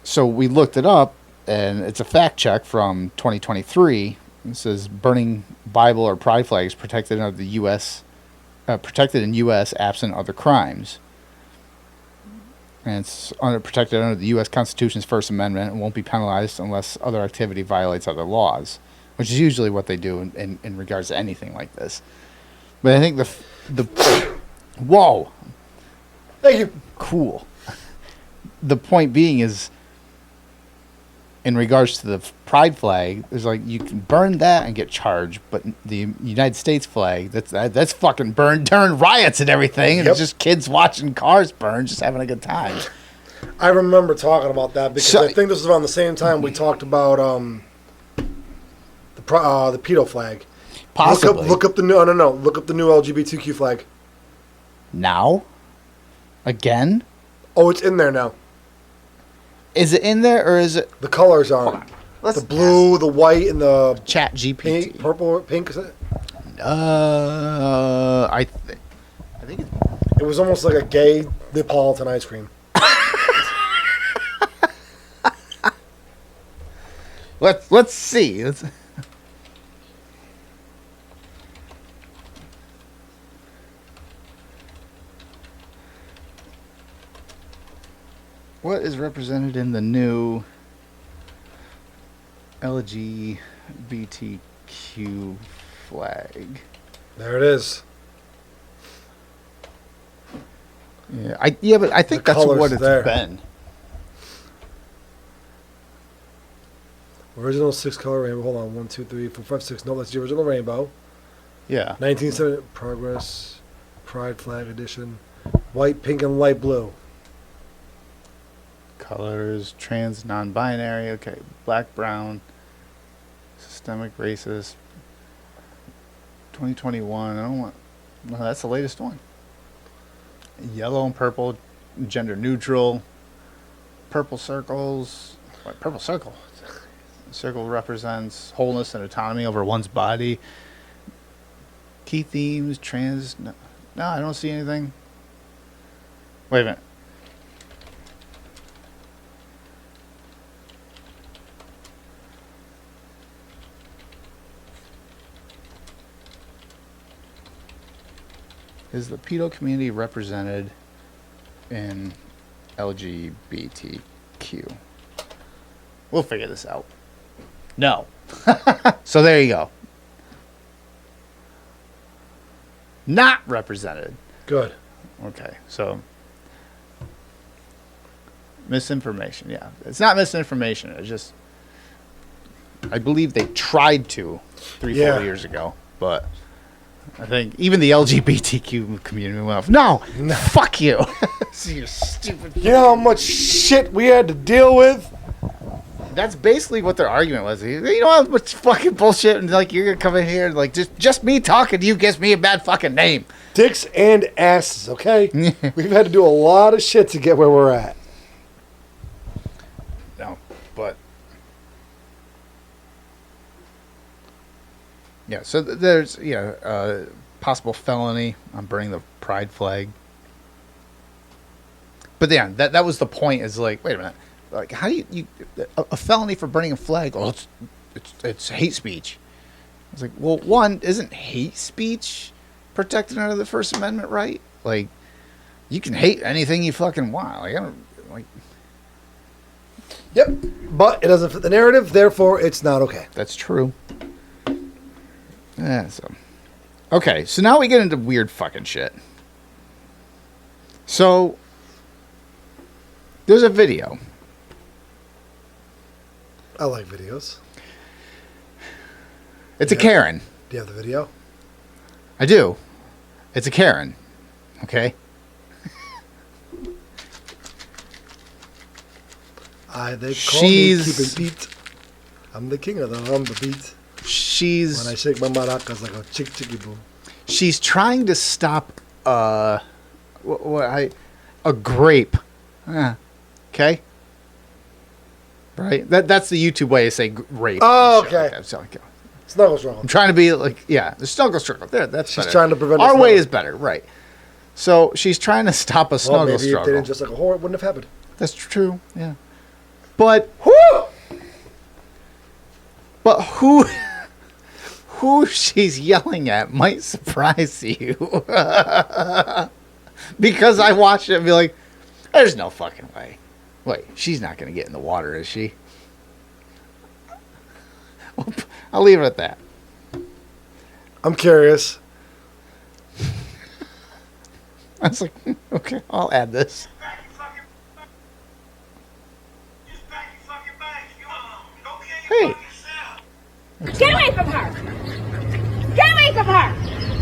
[SPEAKER 3] so we looked it up, and it's a fact check from 2023. It says burning Bible or pride flags protected under the U.S. Protected in U.S. absent other crimes. And it's protected under the U.S. Constitution's First Amendment and won't be penalized unless other activity violates other laws, which is usually what they do in regards to anything like this. But I think the whoa,
[SPEAKER 1] Thank you.
[SPEAKER 3] cool. The point being is, in regards to the pride flag, there's like you can burn that and get charged, but the United States flag, that's fucking burned during riots and everything, and
[SPEAKER 1] Yep.
[SPEAKER 3] it's just kids watching cars burn, just having a good time.
[SPEAKER 1] I remember talking about that because
[SPEAKER 3] So-
[SPEAKER 1] I think this was around the same time we talked about the pedo flag.
[SPEAKER 3] Possibly.
[SPEAKER 1] Look up the new. No. Look up the new LGBTQ flag.
[SPEAKER 3] Now? Again?
[SPEAKER 1] Oh, it's in there now.
[SPEAKER 3] Is it in there, or is it
[SPEAKER 1] The colors are
[SPEAKER 3] Let's
[SPEAKER 1] the blue, the white, and the
[SPEAKER 3] Chat GPT?
[SPEAKER 1] pink, purple, pink. Is it?
[SPEAKER 3] I think it's...
[SPEAKER 1] It was almost like a gay Neapolitan ice cream.
[SPEAKER 3] Let's see. What is represented in the new LGBTQ flag?
[SPEAKER 1] There it is.
[SPEAKER 3] Yeah, but I think
[SPEAKER 1] The
[SPEAKER 3] that's what
[SPEAKER 1] color's
[SPEAKER 3] it's
[SPEAKER 1] there.
[SPEAKER 3] been.
[SPEAKER 1] Original 6-color rainbow. Hold on. 1, 2, 3, 4, 5, 6. No, that's the original rainbow.
[SPEAKER 3] Yeah.
[SPEAKER 1] 1970 Progress. Pride Flag Edition. White, pink, and light blue.
[SPEAKER 3] Colors, trans, non-binary. Okay. Black, brown. Systemic racist. 2021. I don't want... No, that's the latest one. Yellow and purple. Gender neutral. Purple circles. What, purple circle? Circle represents wholeness and autonomy over one's body. Key themes, trans... No, I don't see anything. Wait a minute. Is the pedo community represented in LGBTQ? We'll figure this out. No. So there you go. Not represented.
[SPEAKER 1] Good.
[SPEAKER 3] Okay, so misinformation. Yeah, it's not misinformation. It's just I believe they tried to 4 years ago, but I think even the LGBTQ community went off. No, fuck you. You stupid.
[SPEAKER 1] You know how much shit we had to deal with?
[SPEAKER 3] That's basically what their argument was. You know how much fucking bullshit, and like you're gonna come in here and like just me talking to you gives me a bad fucking name.
[SPEAKER 1] Dicks and asses, okay? We've had to do a lot of shit to get where we're at.
[SPEAKER 3] No, but yeah. So there's possible felony on burning the pride flag. But yeah, that was the point. Is like, wait a minute. Like, how do you a felony for burning a flag? Oh, it's hate speech. I was like, well, one, isn't hate speech protected under the First Amendment, right? Like, you can hate anything you fucking want. Like, I don't like.
[SPEAKER 1] Yep, but it doesn't fit the narrative, therefore it's not okay.
[SPEAKER 3] That's true. Yeah. So, okay. So now we get into weird fucking shit. So there's a video.
[SPEAKER 1] I like videos.
[SPEAKER 3] It's a Karen.
[SPEAKER 1] Do you have the video?
[SPEAKER 3] I do. It's a Karen. Okay.
[SPEAKER 1] They call me keeping beat. I'm the king of the beat.
[SPEAKER 3] She's
[SPEAKER 1] when I shake my maracas like a chicky boom.
[SPEAKER 3] She's trying to stop a grape. Okay. Right. That's the YouTube way to say rape.
[SPEAKER 1] Oh, okay.
[SPEAKER 3] Like so,
[SPEAKER 1] Snuggle struggle.
[SPEAKER 3] I'm trying to be like, the snuggle struggle. There, that's
[SPEAKER 1] she's
[SPEAKER 3] better.
[SPEAKER 1] trying to prevent
[SPEAKER 3] our way is better, right? So she's trying to stop a snuggle struggle.
[SPEAKER 1] Maybe if they didn't just like a whore, it wouldn't have happened.
[SPEAKER 3] That's true. Yeah. But who she's yelling at might surprise you. Because I watched it and be like, there's no fucking way. Wait, she's not going to get in the water, is she? I'll leave it at that.
[SPEAKER 1] I'm curious.
[SPEAKER 3] I was like, okay, I'll add this. Hey.
[SPEAKER 5] Get away from her! Get away from her!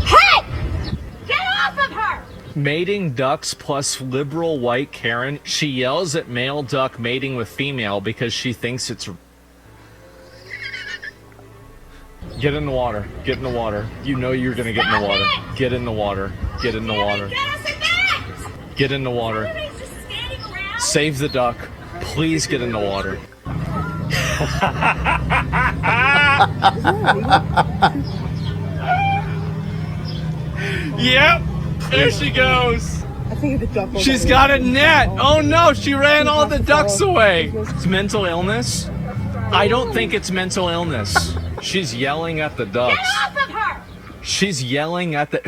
[SPEAKER 5] Hey! Get off of her!
[SPEAKER 6] Mating ducks plus liberal white Karen. She yells at male duck mating with female because she thinks it's... Get in the water. Get in the water. You know you're gonna get in the water. Get in the water. Get in the water. Get in the water. Save the duck. Please get in the water. Yep. There she goes.
[SPEAKER 5] I think the duck.
[SPEAKER 6] She's got a net. Oh no, she ran all the ducks away. It's mental illness. I don't think it's mental illness. She's yelling at the ducks.
[SPEAKER 5] Get off of her!
[SPEAKER 6] She's yelling at the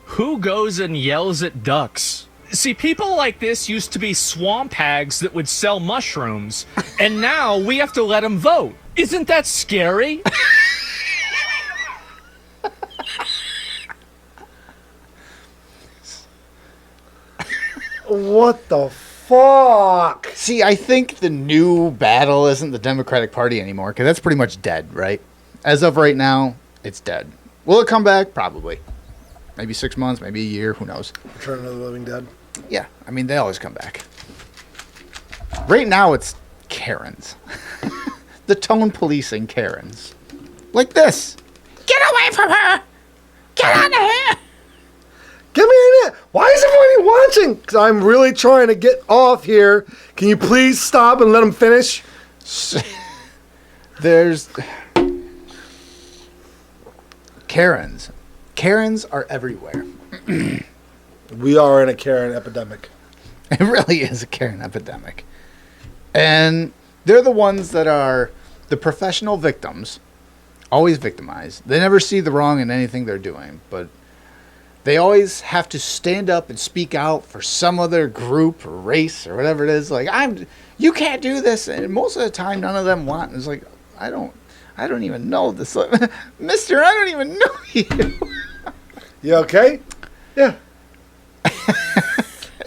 [SPEAKER 6] who goes and yells at ducks? See, people like this used to be swamp hags that would sell mushrooms, and now we have to let them vote. Isn't that scary?
[SPEAKER 1] What the Fuck.
[SPEAKER 3] See, I think the new battle isn't the Democratic Party anymore, because that's pretty much dead, right? As of right now, it's dead. Will it come back? Probably. Maybe 6 months, maybe a year, who knows?
[SPEAKER 1] Return of the Living Dead.
[SPEAKER 3] Yeah, I mean, they always come back. Right now, it's Karens. The tone policing Karens. Like this. Get away from her! Get out of here!
[SPEAKER 1] Get me in it! Why is everybody watching? Because I'm really trying to get off here. Can you please stop and let him finish?
[SPEAKER 3] There's Karens. Karens are everywhere.
[SPEAKER 1] We are in a Karen epidemic.
[SPEAKER 3] It really is a Karen epidemic. And they're the ones that are the professional victims, always victimized. They never see the wrong in anything they're doing, but they always have to stand up and speak out for some other group or race or whatever it is. Like, you can't do this. And most of the time, none of them want. It's like, I don't even know this. Mister, I don't even know you.
[SPEAKER 1] You okay? Yeah.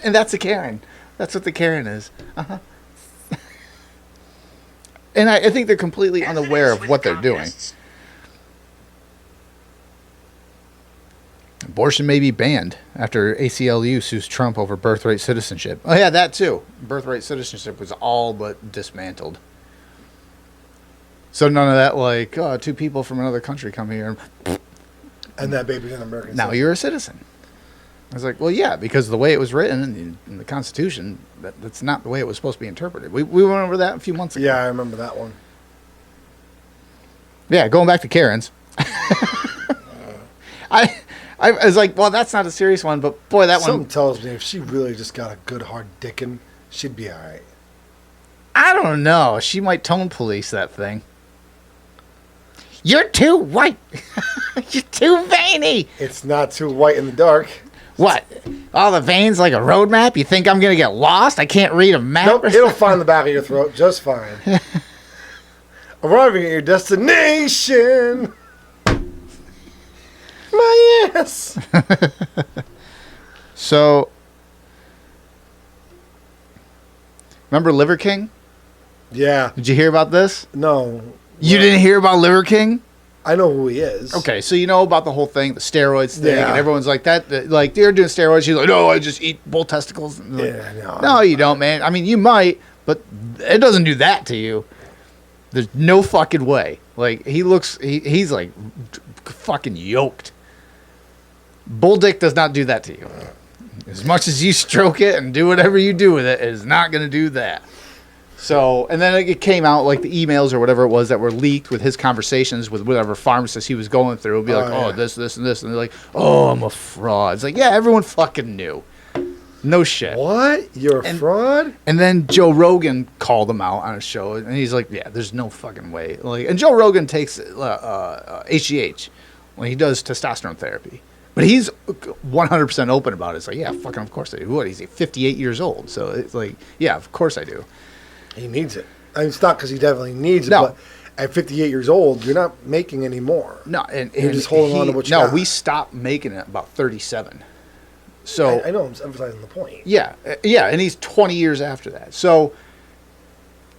[SPEAKER 3] And that's a Karen. That's what the Karen is. Uh-huh. And I think they're completely unaware of what they're doing. Abortion may be banned after ACLU sues Trump over birthright citizenship. Oh, yeah, that too. Birthright citizenship was all but dismantled. So none of that, like, oh, two people from another country come here.
[SPEAKER 1] And that baby's an American
[SPEAKER 3] Now
[SPEAKER 1] citizen.
[SPEAKER 3] you're a citizen. I was like, well, yeah, because the way it was written in the Constitution, that's not the way it was supposed to be interpreted. We went over that a few months ago.
[SPEAKER 1] Yeah, I remember that one.
[SPEAKER 3] Yeah, going back to Karen's. I was like, well, that's not a serious one, but boy, that
[SPEAKER 1] Something
[SPEAKER 3] one.
[SPEAKER 1] tells me if she really just got a good hard dickin', she'd be all right.
[SPEAKER 3] I don't know. She might tone police that thing. You're too white. You're too veiny.
[SPEAKER 1] It's not too white in the dark.
[SPEAKER 3] What? All the veins like a road map? You think I'm going to get lost? I can't read a map?
[SPEAKER 1] Nope,
[SPEAKER 3] or
[SPEAKER 1] it'll
[SPEAKER 3] something?
[SPEAKER 1] find the back of your throat just fine. Arriving at your destination. My ass.
[SPEAKER 3] So, remember Liver King?
[SPEAKER 1] Yeah.
[SPEAKER 3] Did you hear about this?
[SPEAKER 1] No.
[SPEAKER 3] You didn't hear about Liver King?
[SPEAKER 1] I know who he is.
[SPEAKER 3] Okay, so you know about the whole thing, the steroids thing,
[SPEAKER 1] Yeah.
[SPEAKER 3] and everyone's like that. Like, they're doing steroids. She's like, no, I just eat bull testicles. And like,
[SPEAKER 1] Yeah,
[SPEAKER 3] no, you don't, man. I mean, you might, but it doesn't do that to you. There's no fucking way. Like, he's like fucking yoked. Bull dick does not do that to you. As much as you stroke it and do whatever you do with it, it is not going to do that. So, and then it came out, like, the emails or whatever it was that were leaked with his conversations with whatever pharmacist he was going through. It'd be like,
[SPEAKER 1] yeah.
[SPEAKER 3] this, and this. And they're like, oh, I'm a fraud. It's like, yeah, everyone fucking knew. No shit.
[SPEAKER 1] What? You're a fraud?
[SPEAKER 3] And then Joe Rogan called him out on a show, and he's like, yeah, there's no fucking way. Like, and Joe Rogan takes HGH when he does testosterone therapy. But he's 100% open about it. It's like, yeah, fucking of course I do. What, he's 58 years old. So it's like, yeah, of course I do.
[SPEAKER 1] He needs it. I mean, it's not because he definitely needs it,
[SPEAKER 3] No.
[SPEAKER 1] but at 58 years old, you're not making any more.
[SPEAKER 3] No, and
[SPEAKER 1] You're just holding on to what you got.
[SPEAKER 3] we stopped making it about 37. So
[SPEAKER 1] I know, I'm emphasizing the point.
[SPEAKER 3] yeah, and he's 20 years after that. So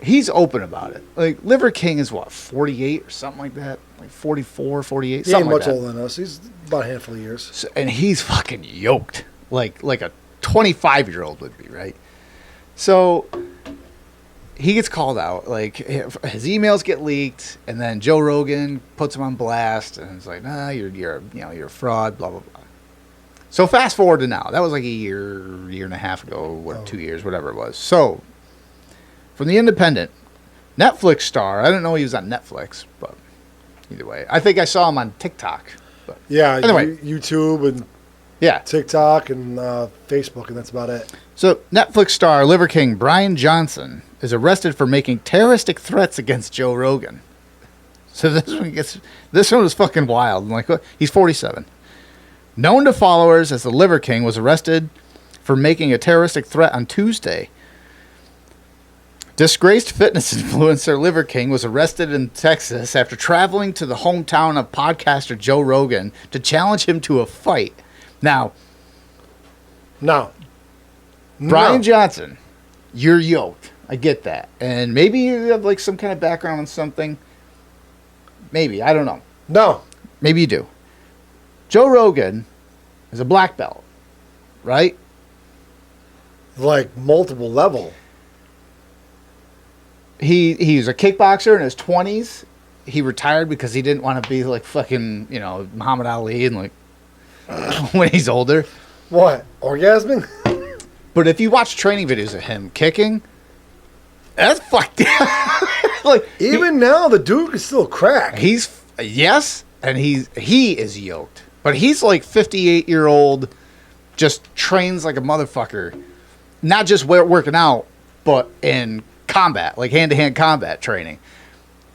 [SPEAKER 3] he's open about it. Like, Liver King is what, 48 or something like that? Like 44, 48,
[SPEAKER 1] He ain't
[SPEAKER 3] something like
[SPEAKER 1] much
[SPEAKER 3] that.
[SPEAKER 1] older than us. He's about a handful of years.
[SPEAKER 3] So, and he's fucking yoked, like a 25-year-old would be, right? So he gets called out. Like, his emails get leaked, and then Joe Rogan puts him on blast, and it's like, nah, you're a fraud, blah blah blah. So fast forward to now. That was like a year and a half ago, 2 years, whatever it was. So from the Independent, Netflix star. I didn't know he was on Netflix, but either way, I think I saw him on TikTok. But
[SPEAKER 1] Yeah,
[SPEAKER 3] Anyway.
[SPEAKER 1] YouTube and
[SPEAKER 3] yeah.
[SPEAKER 1] TikTok and Facebook, and that's about it.
[SPEAKER 3] So, Netflix star Liver King Brian Johnson is arrested for making terroristic threats against Joe Rogan. So this one was fucking wild. I'm like, what? He's 47. Known to followers as the Liver King, was arrested for making a terroristic threat on Tuesday. Disgraced fitness influencer Liver King was arrested in Texas after traveling to the hometown of podcaster Joe Rogan to challenge him to a fight. Now,
[SPEAKER 1] No.
[SPEAKER 3] Brian
[SPEAKER 1] No.
[SPEAKER 3] Johnson you're yoked. I get that. And maybe you have like some kind of background on something. Maybe. I don't know.
[SPEAKER 1] No.
[SPEAKER 3] Maybe you do. Joe Rogan is a black belt, right?
[SPEAKER 1] Like multiple level.
[SPEAKER 3] He was a kickboxer in his 20s. He retired because he didn't want to be like fucking, Muhammad Ali and like when he's older.
[SPEAKER 1] What? Orgasming?
[SPEAKER 3] But if you watch training videos of him kicking, that's fucked up. Like
[SPEAKER 1] Even now, the dude can still crack.
[SPEAKER 3] And he is yoked. But he's like 58-year-old, just trains like a motherfucker. Not just working out, but in combat, like hand-to-hand combat training.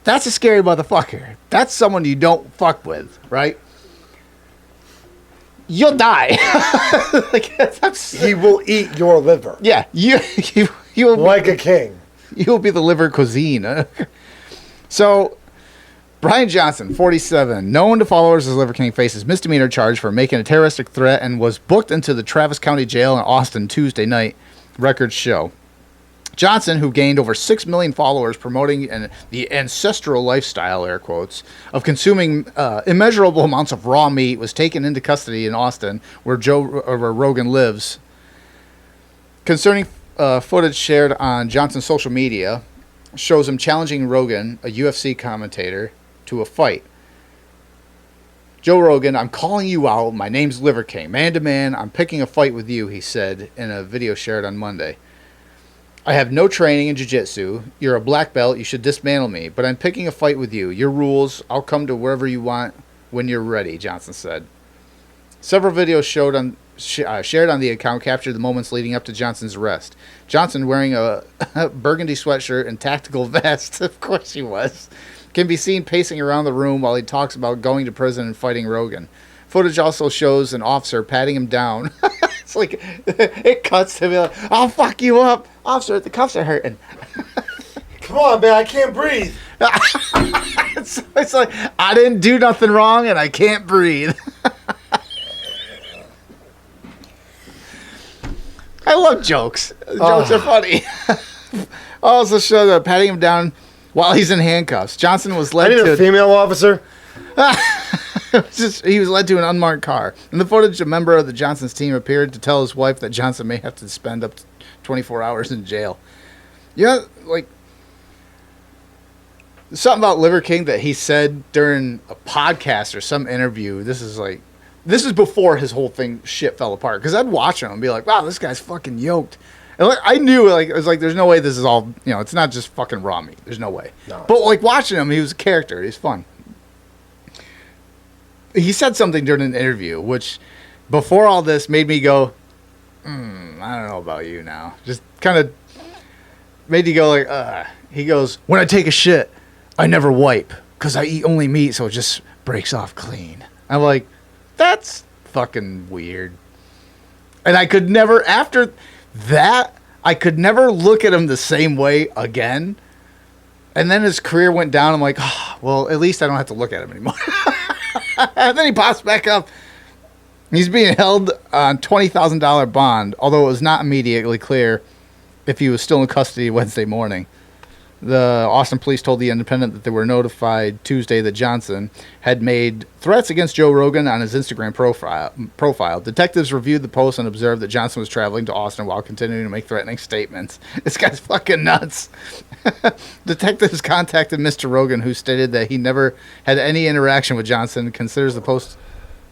[SPEAKER 3] That's a scary motherfucker. That's someone you don't fuck with, right? You'll die.
[SPEAKER 1] He will eat your liver.
[SPEAKER 3] Yeah, you'll
[SPEAKER 1] like a king.
[SPEAKER 3] You'll be the liver cuisine. So, Brian Johnson, 47, known to followers as Liver King, faces misdemeanor charge for making a terroristic threat and was booked into the Travis County Jail in Austin Tuesday night, records show. Johnson, who gained over 6 million followers promoting the ancestral lifestyle, air quotes, of consuming immeasurable amounts of raw meat, was taken into custody in Austin, where Rogan lives. Concerning footage shared on Johnson's social media, shows him challenging Rogan, a UFC commentator, to a fight. Joe Rogan, I'm calling you out. My name's Liver King. Man to man, I'm picking a fight with you, he said in a video shared on Monday. I have no training in jiu-jitsu. You're a black belt. You should dismantle me. But I'm picking a fight with you. Your rules. I'll come to wherever you want when you're ready, Johnson said. Several videos shared on the account captured the moments leading up to Johnson's arrest. Johnson, wearing a burgundy sweatshirt and tactical vest, of course he was, can be seen pacing around the room while he talks about going to prison and fighting Rogan. Footage also shows an officer patting him down. It's like, it cuts to be like, I'll fuck you up. Officer, the cuffs are hurting.
[SPEAKER 1] Come on, man, I can't breathe.
[SPEAKER 3] It's like, I didn't do nothing wrong and I can't breathe. I love jokes. Jokes are funny. Also showed patting him down while he's in handcuffs. Johnson was led
[SPEAKER 1] to a female officer.
[SPEAKER 3] He was led to an unmarked car. In the footage, a member of the Johnson's team appeared to tell his wife that Johnson may have to spend up to 24 hours in jail. Yeah, like something about Liver King that he said during a podcast or some interview. This is before his whole shit fell apart. Because I'd watch him and be like, wow, this guy's fucking yoked. And like, I knew, like, it was like, there's no way this is all, it's not just fucking raw meat. There's no way. No. But like watching him, he was a character. He's fun. He said something during an interview, which before all this made me go, I don't know about you now. Just kind of made you go like, He goes, when I take a shit, I never wipe because I eat only meat, so it just breaks off clean. I'm like, that's fucking weird. And I could never, after that, I could never look at him the same way again. And then his career went down. I'm like, well, at least I don't have to look at him anymore. And then he pops back up. He's being held on $20,000 bond, although it was not immediately clear if he was still in custody Wednesday morning. The Austin police told The Independent that they were notified Tuesday that Johnson had made threats against Joe Rogan on his Instagram profile. Detectives reviewed the post and observed that Johnson was traveling to Austin while continuing to make threatening statements. This guy's fucking nuts. Detectives contacted Mr. Rogan, who stated that he never had any interaction with Johnson and considers the post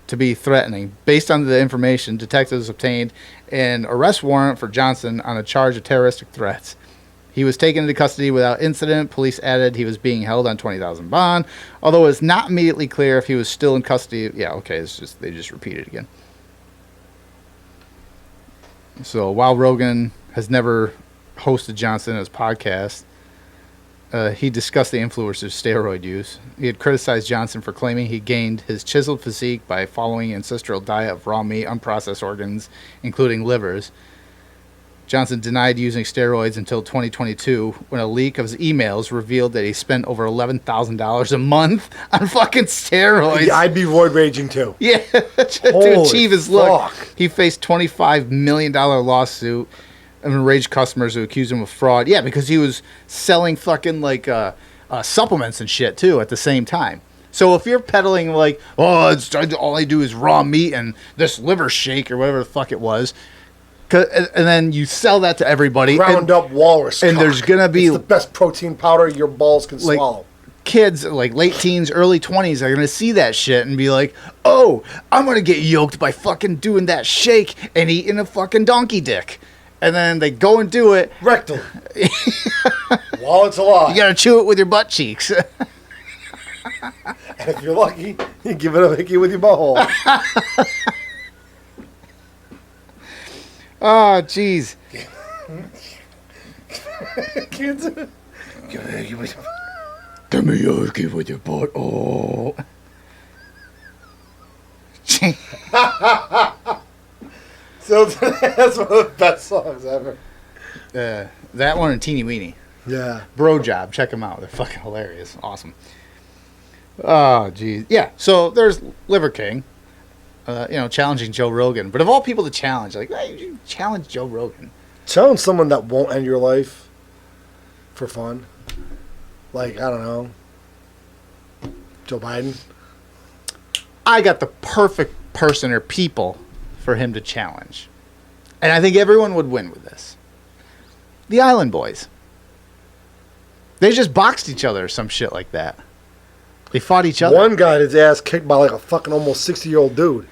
[SPEAKER 3] to be threatening. Based on the information, detectives obtained an arrest warrant for Johnson on a charge of terroristic threats. He was taken into custody without incident. Police added he was being held on $20,000 bond, although it's not immediately clear if he was still in custody. Yeah, okay, they just repeat it again. So while Rogan has never hosted Johnson in his podcast, he discussed the influence of steroid use. He had criticized Johnson for claiming he gained his chiseled physique by following an ancestral diet of raw meat, unprocessed organs, including livers. Johnson denied using steroids until 2022, when a leak of his emails revealed that he spent over $11,000 a month on fucking steroids.
[SPEAKER 1] Yeah, I'd be roid raging too.
[SPEAKER 3] Yeah, to achieve his look. He faced $25 million lawsuit enraged customers who accused him of fraud. Yeah, because he was selling fucking like supplements and shit too at the same time. So if you're peddling like, oh, all I do is raw meat and this liver shake or whatever the fuck it was, and then you sell that to everybody,
[SPEAKER 1] Ground up walrus
[SPEAKER 3] and
[SPEAKER 1] cock.
[SPEAKER 3] there's gonna be
[SPEAKER 1] It's the best protein powder your balls can
[SPEAKER 3] like
[SPEAKER 1] swallow.
[SPEAKER 3] kids like late teens, early 20s are gonna see that shit and be like, oh, I'm gonna get yoked by fucking doing that shake and eating a fucking donkey dick. And then they go and do it.
[SPEAKER 1] Rectal. While it's alive.
[SPEAKER 3] You gotta chew it with your butt cheeks.
[SPEAKER 1] And if you're lucky, you give it a hickey with your butthole.
[SPEAKER 3] Oh, jeez.
[SPEAKER 1] Can't do it. Give it a hickey with your
[SPEAKER 3] Give me your hickey with your butt. Oh.
[SPEAKER 1] So that's one of the best songs ever.
[SPEAKER 3] That one and Teeny Weeny.
[SPEAKER 1] Yeah.
[SPEAKER 3] Bro Job. Check them out. They're fucking hilarious. Awesome. Oh, jeez. Yeah, so there's Liver King, challenging Joe Rogan. But of all people to challenge, like, hey, you challenge Joe Rogan.
[SPEAKER 1] Challenge someone that won't end your life for fun. Like, I don't know. Joe Biden.
[SPEAKER 3] I got the perfect person or people for him to challenge. And I think everyone would win with this. The Island Boys. They just boxed each other or some shit like that. They fought each other.
[SPEAKER 1] One guy had his ass kicked by like a fucking almost 60-year-old dude.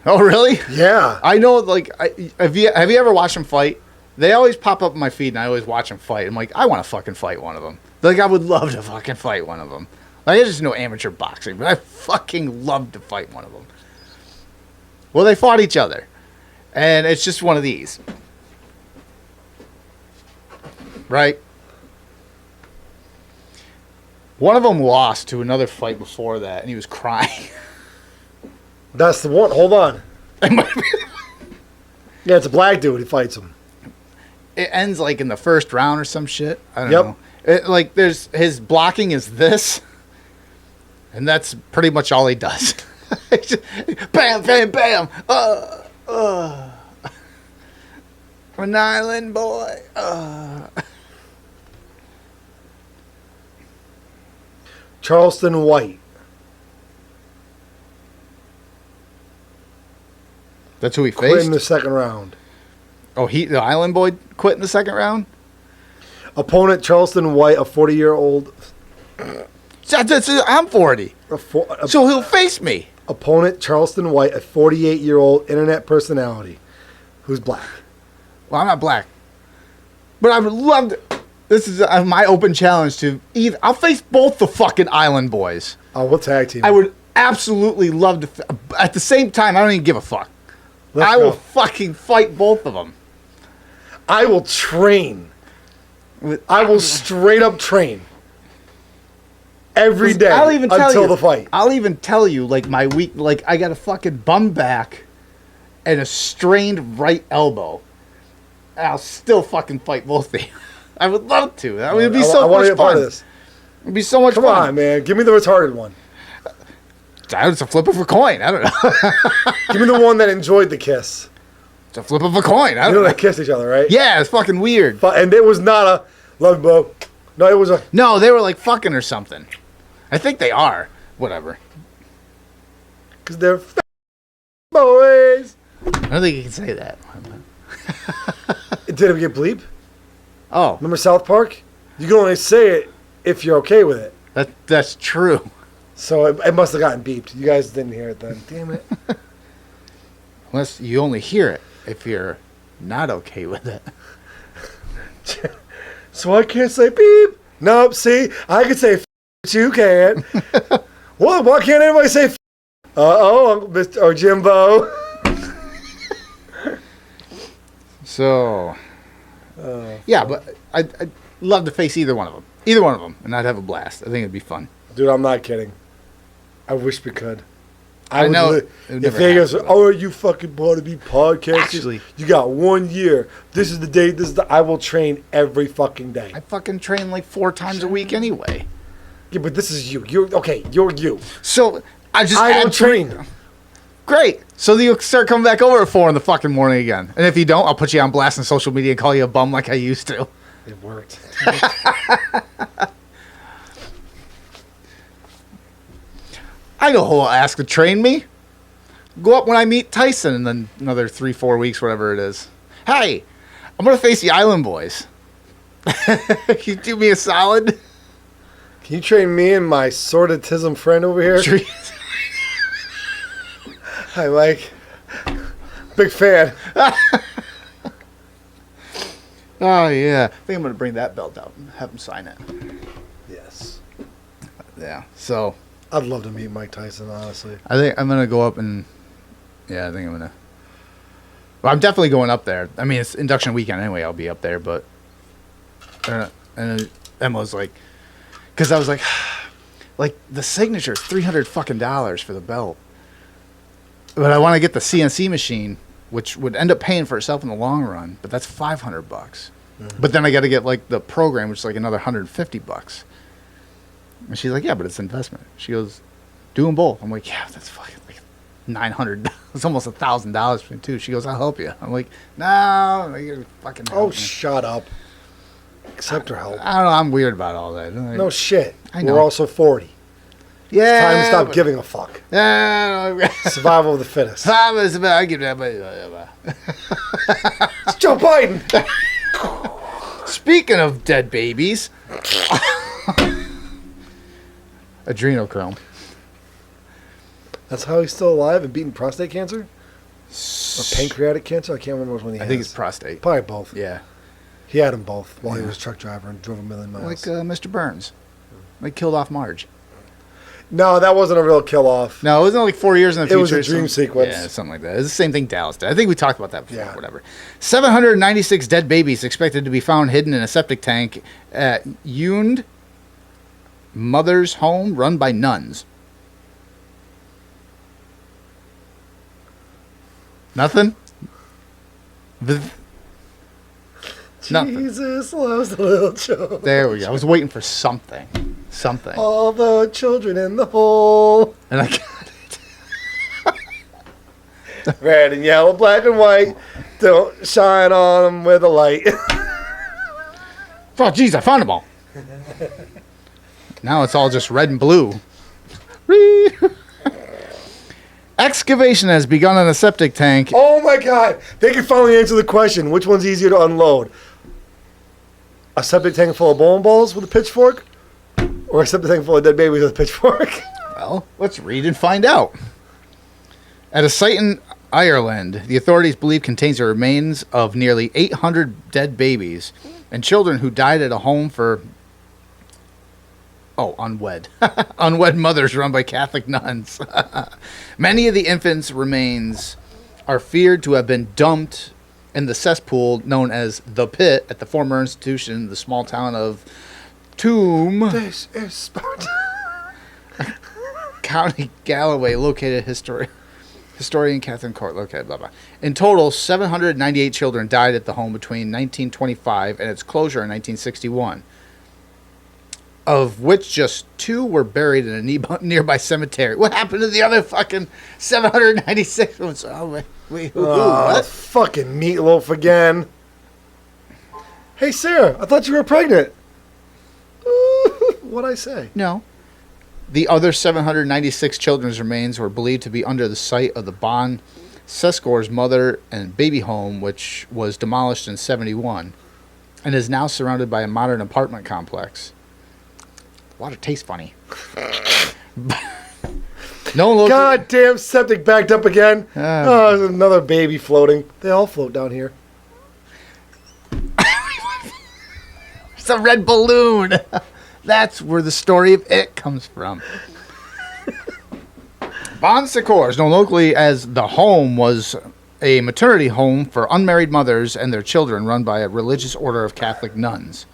[SPEAKER 3] Oh, really?
[SPEAKER 1] Yeah.
[SPEAKER 3] I know, like, have you ever watched them fight? They always pop up in my feed, and I always watch them fight. I'm like, I want to fucking fight one of them. Like, I would love to fucking fight one of them. Like, I just know amateur boxing, but I fucking love to fight one of them. Well, they fought each other. And it's just one of these. Right? One of them lost to another fight before that, and he was crying.
[SPEAKER 1] That's the one. Hold on. Yeah, it's a black dude. He fights him.
[SPEAKER 3] It ends like in the first round or some shit. I don't
[SPEAKER 1] Yep.
[SPEAKER 3] know. Like there's his blocking is this, and that's pretty much all he does. Bam, bam, bam. An island boy.
[SPEAKER 1] Charleston White.
[SPEAKER 3] That's who he
[SPEAKER 1] Quit
[SPEAKER 3] faced.
[SPEAKER 1] in the second round.
[SPEAKER 3] Oh, the island boy quit in the second round.
[SPEAKER 1] Opponent Charleston White, a 40-year-old.
[SPEAKER 3] I'm 40, so he'll face me.
[SPEAKER 1] Opponent Charleston White, a 48-year-old internet personality who's black.
[SPEAKER 3] Well, I'm not black, but I would love to. This is my open challenge to either. I'll face both the fucking island boys.
[SPEAKER 1] Oh, we'll tag team.
[SPEAKER 3] I would absolutely love to. At the same time, I don't even give a fuck.
[SPEAKER 1] Let's
[SPEAKER 3] I will
[SPEAKER 1] go.
[SPEAKER 3] fucking fight both of them.
[SPEAKER 1] I will train. I will straight up train every day
[SPEAKER 3] I'll even tell
[SPEAKER 1] until
[SPEAKER 3] you,
[SPEAKER 1] the fight.
[SPEAKER 3] I'll even tell you, like my week, like I got a fucking bum back and a strained right elbow. And I'll still fucking fight both of you. I would love to. That would be so
[SPEAKER 1] I want to
[SPEAKER 3] much
[SPEAKER 1] be a part
[SPEAKER 3] fun.
[SPEAKER 1] of this.
[SPEAKER 3] It'd be so much
[SPEAKER 1] Come
[SPEAKER 3] fun.
[SPEAKER 1] on, man. Give me the retarded one.
[SPEAKER 3] It's a flip of a coin. I don't know.
[SPEAKER 1] Give me the one that enjoyed the kiss.
[SPEAKER 3] It's a flip of a coin. I
[SPEAKER 1] You
[SPEAKER 3] don't
[SPEAKER 1] know
[SPEAKER 3] know.
[SPEAKER 1] they kissed each other, right?
[SPEAKER 3] Yeah, it's fucking weird.
[SPEAKER 1] And it was not a love blow. No, it was a.
[SPEAKER 3] No, they were like fucking or something. I think they are. Whatever.
[SPEAKER 1] Because they're boys.
[SPEAKER 3] I don't think you can say that.
[SPEAKER 1] Did it get bleep?
[SPEAKER 3] Oh,
[SPEAKER 1] Remember South Park? You can only say it if you're okay with it.
[SPEAKER 3] that's true.
[SPEAKER 1] So it must have gotten beeped. You guys didn't hear it then. Damn it.
[SPEAKER 3] Unless you only hear it if you're not okay with it.
[SPEAKER 1] So I can't say beep. Nope, see? I can say but you can't. Well, why can't anybody say uh-oh, Mr. or Jimbo?
[SPEAKER 3] So, yeah, but I'd love to face either one of them. Either one of them, and I'd have a blast. I think it'd be fun.
[SPEAKER 1] Dude, I'm not kidding. I wish we could.
[SPEAKER 3] I know
[SPEAKER 1] would
[SPEAKER 3] it
[SPEAKER 1] if
[SPEAKER 3] never
[SPEAKER 1] they goes,
[SPEAKER 3] happens,
[SPEAKER 1] oh, you fucking bought to be podcasters.
[SPEAKER 3] Actually-
[SPEAKER 1] you got 1 year. This is the day. I will train every fucking day.
[SPEAKER 3] I fucking train like 4 times a week anyway.
[SPEAKER 1] Yeah, but this is you. You're okay. You're you.
[SPEAKER 3] So I just
[SPEAKER 1] I
[SPEAKER 3] add
[SPEAKER 1] don't train.
[SPEAKER 3] Great. So you start coming back over at 4 in the fucking morning again. And if you don't, I'll put you on blast on social media and call you a bum like I used to.
[SPEAKER 1] It worked.
[SPEAKER 3] I know who I'll ask to train me. Go up when I meet Tyson in then another 3-4 weeks, whatever it is. Hey, I'm going to face the Island Boys. Can you do me a solid?
[SPEAKER 1] Can you train me and my sortitism friend over here? Hi, Mike. Big fan.
[SPEAKER 3] Oh, yeah. I think I'm going to bring that belt out and have him sign it.
[SPEAKER 1] Yes.
[SPEAKER 3] Yeah, so
[SPEAKER 1] I'd love to meet Mike Tyson, honestly.
[SPEAKER 3] I think I'm going to go up and... Yeah, I think I'm going to... Well, I'm definitely going up there. I mean, it's induction weekend anyway. I'll be up there, but... And Emma was like... Because I was like... Like, the signature is $300 fucking for the belt. But I want to get the CNC machine, which would end up paying for itself in the long run. But that's $500. Mm-hmm. But then I got to get, like, the program, which is like another $150. And she's like, yeah, but it's investment. She goes, do them both. I'm like, yeah, that's fucking like $900. It's almost $1,000 between two. She goes, I'll help you. I'm like, no, you're fucking help
[SPEAKER 1] Oh,
[SPEAKER 3] me.
[SPEAKER 1] shut up. Accept her help.
[SPEAKER 3] I don't know. I'm weird about all that.
[SPEAKER 1] No shit.
[SPEAKER 3] I know.
[SPEAKER 1] We're also 40.
[SPEAKER 3] Yeah.
[SPEAKER 1] Time to stop
[SPEAKER 3] but-
[SPEAKER 1] giving a fuck.
[SPEAKER 3] Yeah.
[SPEAKER 1] Survival of the fittest.
[SPEAKER 3] I give that.
[SPEAKER 1] It's Joe Biden.
[SPEAKER 3] Speaking of dead babies, adrenochrome.
[SPEAKER 1] That's how he's still alive and beating prostate cancer? Or pancreatic cancer? I can't remember which one he
[SPEAKER 3] I
[SPEAKER 1] has.
[SPEAKER 3] think it's prostate.
[SPEAKER 1] Probably both.
[SPEAKER 3] Yeah.
[SPEAKER 1] He had them both while he was a truck driver and drove a million miles.
[SPEAKER 3] Like Mr. Burns. They killed off Marge.
[SPEAKER 1] No, that wasn't a real kill-off.
[SPEAKER 3] No, it wasn't like 4 years in the
[SPEAKER 1] It
[SPEAKER 3] future.
[SPEAKER 1] was a dream sequence.
[SPEAKER 3] Yeah, something like that. It's the same thing Dallas did. I think we talked about that before.
[SPEAKER 1] Yeah.
[SPEAKER 3] Whatever. 796 dead babies expected to be found hidden in a septic tank at Yund Mother's Home run by nuns. Nothing? Nothing.
[SPEAKER 1] Jesus loves the little children.
[SPEAKER 3] There we go. I was waiting for something. Something.
[SPEAKER 1] All the children in the hole.
[SPEAKER 3] And I got it.
[SPEAKER 1] Red and yellow, black and white. Don't shine on them with a light.
[SPEAKER 3] Oh, jeez, I found them all. Now it's all just red and blue. Excavation has begun on a septic tank.
[SPEAKER 1] Oh my God. They can finally answer the question. Which one's easier to unload? A septic tank full of bowling balls with a pitchfork? Or a septic tank full of dead babies with a pitchfork?
[SPEAKER 3] Well, let's read and find out. At a site in Ireland, the authorities believe contains the remains of nearly 800 dead babies and children who died at a home for unwed mothers run by Catholic nuns. Many of the infants' remains are feared to have been dumped in the cesspool known as the Pit at the former institution in the small town of Toom,
[SPEAKER 1] This is Sparta.
[SPEAKER 3] County Galloway, located historian Catherine Court, located, blah, blah. In total, 798 children died at the home between 1925 and its closure in 1961, of which just 2 were buried in a nearby cemetery. What happened to the other fucking 796? Oh, wait, who, what?
[SPEAKER 1] Fucking meatloaf again. Hey, Sarah, I thought you were pregnant. What'd I say?
[SPEAKER 3] No. The other 796 children's remains were believed to be under the site of the Bon Sescore's mother and baby home, which was demolished in 71 and is now surrounded by a modern apartment complex. Water tastes funny. No local...
[SPEAKER 1] Goddamn septic backed up again. Oh, there's another baby floating. They all float down here.
[SPEAKER 3] It's a red balloon. That's where the story of it comes from. Bon Secours, known locally as the home, was a maternity home for unmarried mothers and their children run by a religious order of Catholic nuns.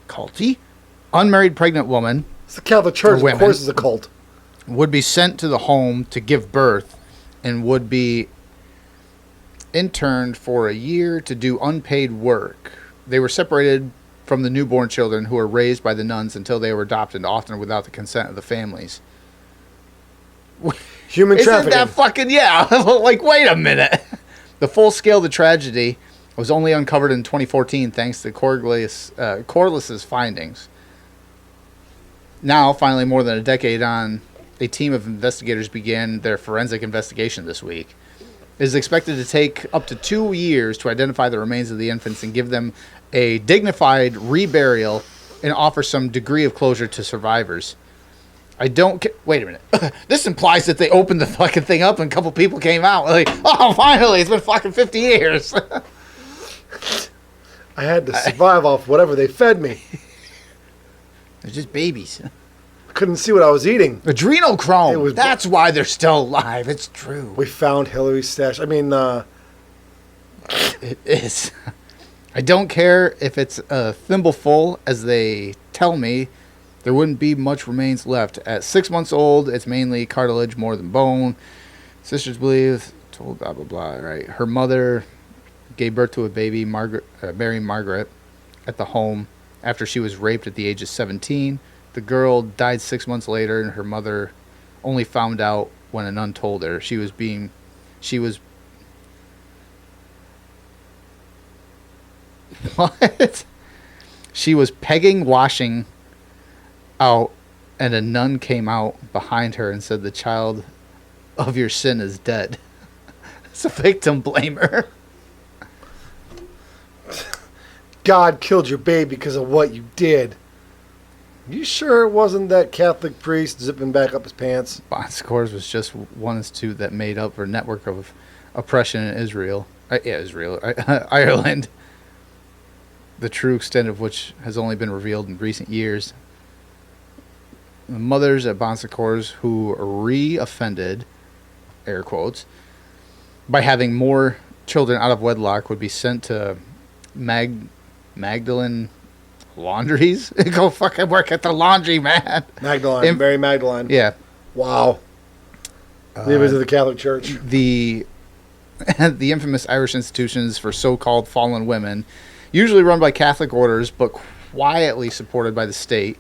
[SPEAKER 3] Culty? Unmarried pregnant woman
[SPEAKER 1] It's the Catholic Church, of
[SPEAKER 3] women.
[SPEAKER 1] course, it's a cult.
[SPEAKER 3] would be sent to the home to give birth and would be interned for a year to do unpaid work. They were separated from the newborn children who were raised by the nuns until they were adopted, often without the consent of the families.
[SPEAKER 1] Human
[SPEAKER 3] Isn't
[SPEAKER 1] trafficking.
[SPEAKER 3] that fucking, yeah. Like, wait a minute. The full scale of the tragedy was only uncovered in 2014 thanks to Corliss's findings. Now, finally, more than a decade on, a team of investigators began their forensic investigation this week. It is expected to take up to 2 years to identify the remains of the infants and give them a dignified reburial and offer some degree of closure to survivors. I don't wait a minute. This implies that they opened the fucking thing up and a couple people came out. Like, oh, finally, it's been fucking 50 years.
[SPEAKER 1] I had to survive off whatever they fed me.
[SPEAKER 3] They're just babies.
[SPEAKER 1] Couldn't see what I was eating.
[SPEAKER 3] Adrenochrome. That's why they're still alive. It's true.
[SPEAKER 1] We found Hillary's stash. I mean,
[SPEAKER 3] It is. I don't care if it's a thimbleful, as they tell me. There wouldn't be much remains left. At 6 months old, it's mainly cartilage more than bone. Sisters believe, told blah, blah, blah, right? Her mother gave birth to a baby, Mary Margaret, at the home after she was raped at the age of 17. The girl died 6 months later, and her mother only found out when a nun told her. She was what? She was pegging washing out, and a nun came out behind her and said, "The child of your sin is dead." It's a victim blamer.
[SPEAKER 1] God killed your baby because of what you did. You sure it wasn't that Catholic priest zipping back up his pants?
[SPEAKER 3] Bon Scores was just one institute that made up for a network of oppression in Ireland. The true extent of which has only been revealed in recent years. The mothers at Bon Secours who re-offended, air quotes, by having more children out of wedlock would be sent to Magdalene laundries. Go fucking work at the laundry, man.
[SPEAKER 1] Magdalene, Mary Magdalene.
[SPEAKER 3] Yeah.
[SPEAKER 1] Wow. Leaders of the Catholic Church.
[SPEAKER 3] The infamous Irish institutions for so-called fallen women, usually run by Catholic orders, but quietly supported by the state.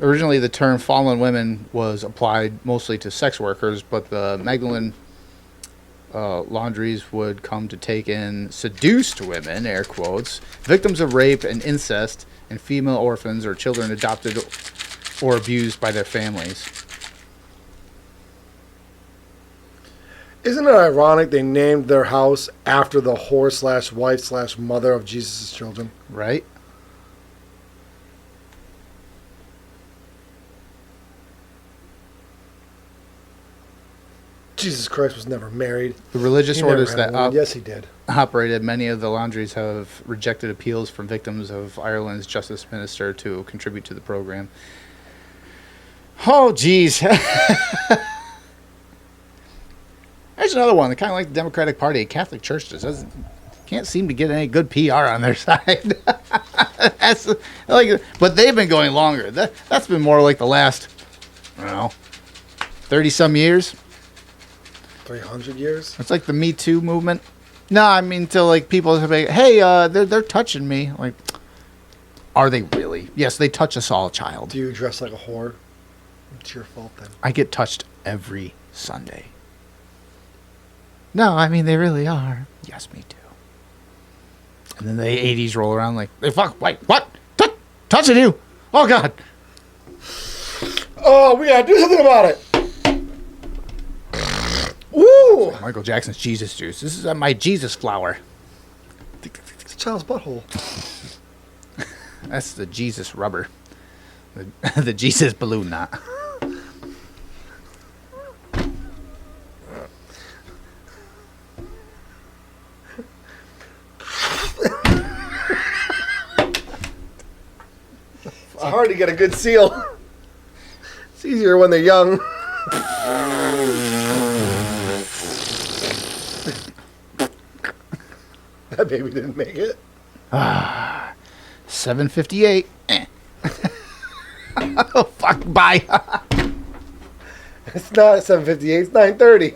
[SPEAKER 3] Originally, the term fallen women was applied mostly to sex workers, but the Magdalene laundries would come to take in seduced women, air quotes, victims of rape and incest, and female orphans or children adopted or abused by their families.
[SPEAKER 1] Isn't it ironic they named their house after the whore / wife / mother of Jesus' children?
[SPEAKER 3] Right?
[SPEAKER 1] Jesus Christ was never married.
[SPEAKER 3] The religious
[SPEAKER 1] He never
[SPEAKER 3] orders
[SPEAKER 1] had a
[SPEAKER 3] that
[SPEAKER 1] woman. Yes, he did.
[SPEAKER 3] operated many of the laundries have rejected appeals from victims of Ireland's justice minister to contribute to the program. Oh, geez. There's another one, kind of like the Democratic Party. Catholic Church just can't seem to get any good PR on their side. But they've been going longer. That's been more like the last, I don't know, 30-some years.
[SPEAKER 1] 300 years?
[SPEAKER 3] It's like the Me Too movement. No, I mean, to like people say, hey, they're touching me. Like, are they really? Yes, they touch us all, child.
[SPEAKER 1] Do you dress like a whore? It's your fault then.
[SPEAKER 3] I get touched every Sunday. No, I mean, they really are. Yes, me too. And then the 80s roll around like, they fuck, wait, what? Touching you? Oh, God.
[SPEAKER 1] Oh, we gotta do something about it. Woo!
[SPEAKER 3] Michael Jackson's Jesus juice. This is my Jesus flower.
[SPEAKER 1] It's a child's butthole.
[SPEAKER 3] That's the Jesus rubber. The Jesus balloon knot.
[SPEAKER 1] It's hard to get a good seal. It's easier when they're young. That baby didn't make it.
[SPEAKER 3] 7:58. Oh, fuck, bye.
[SPEAKER 1] It's not 7:58. It's 9:30.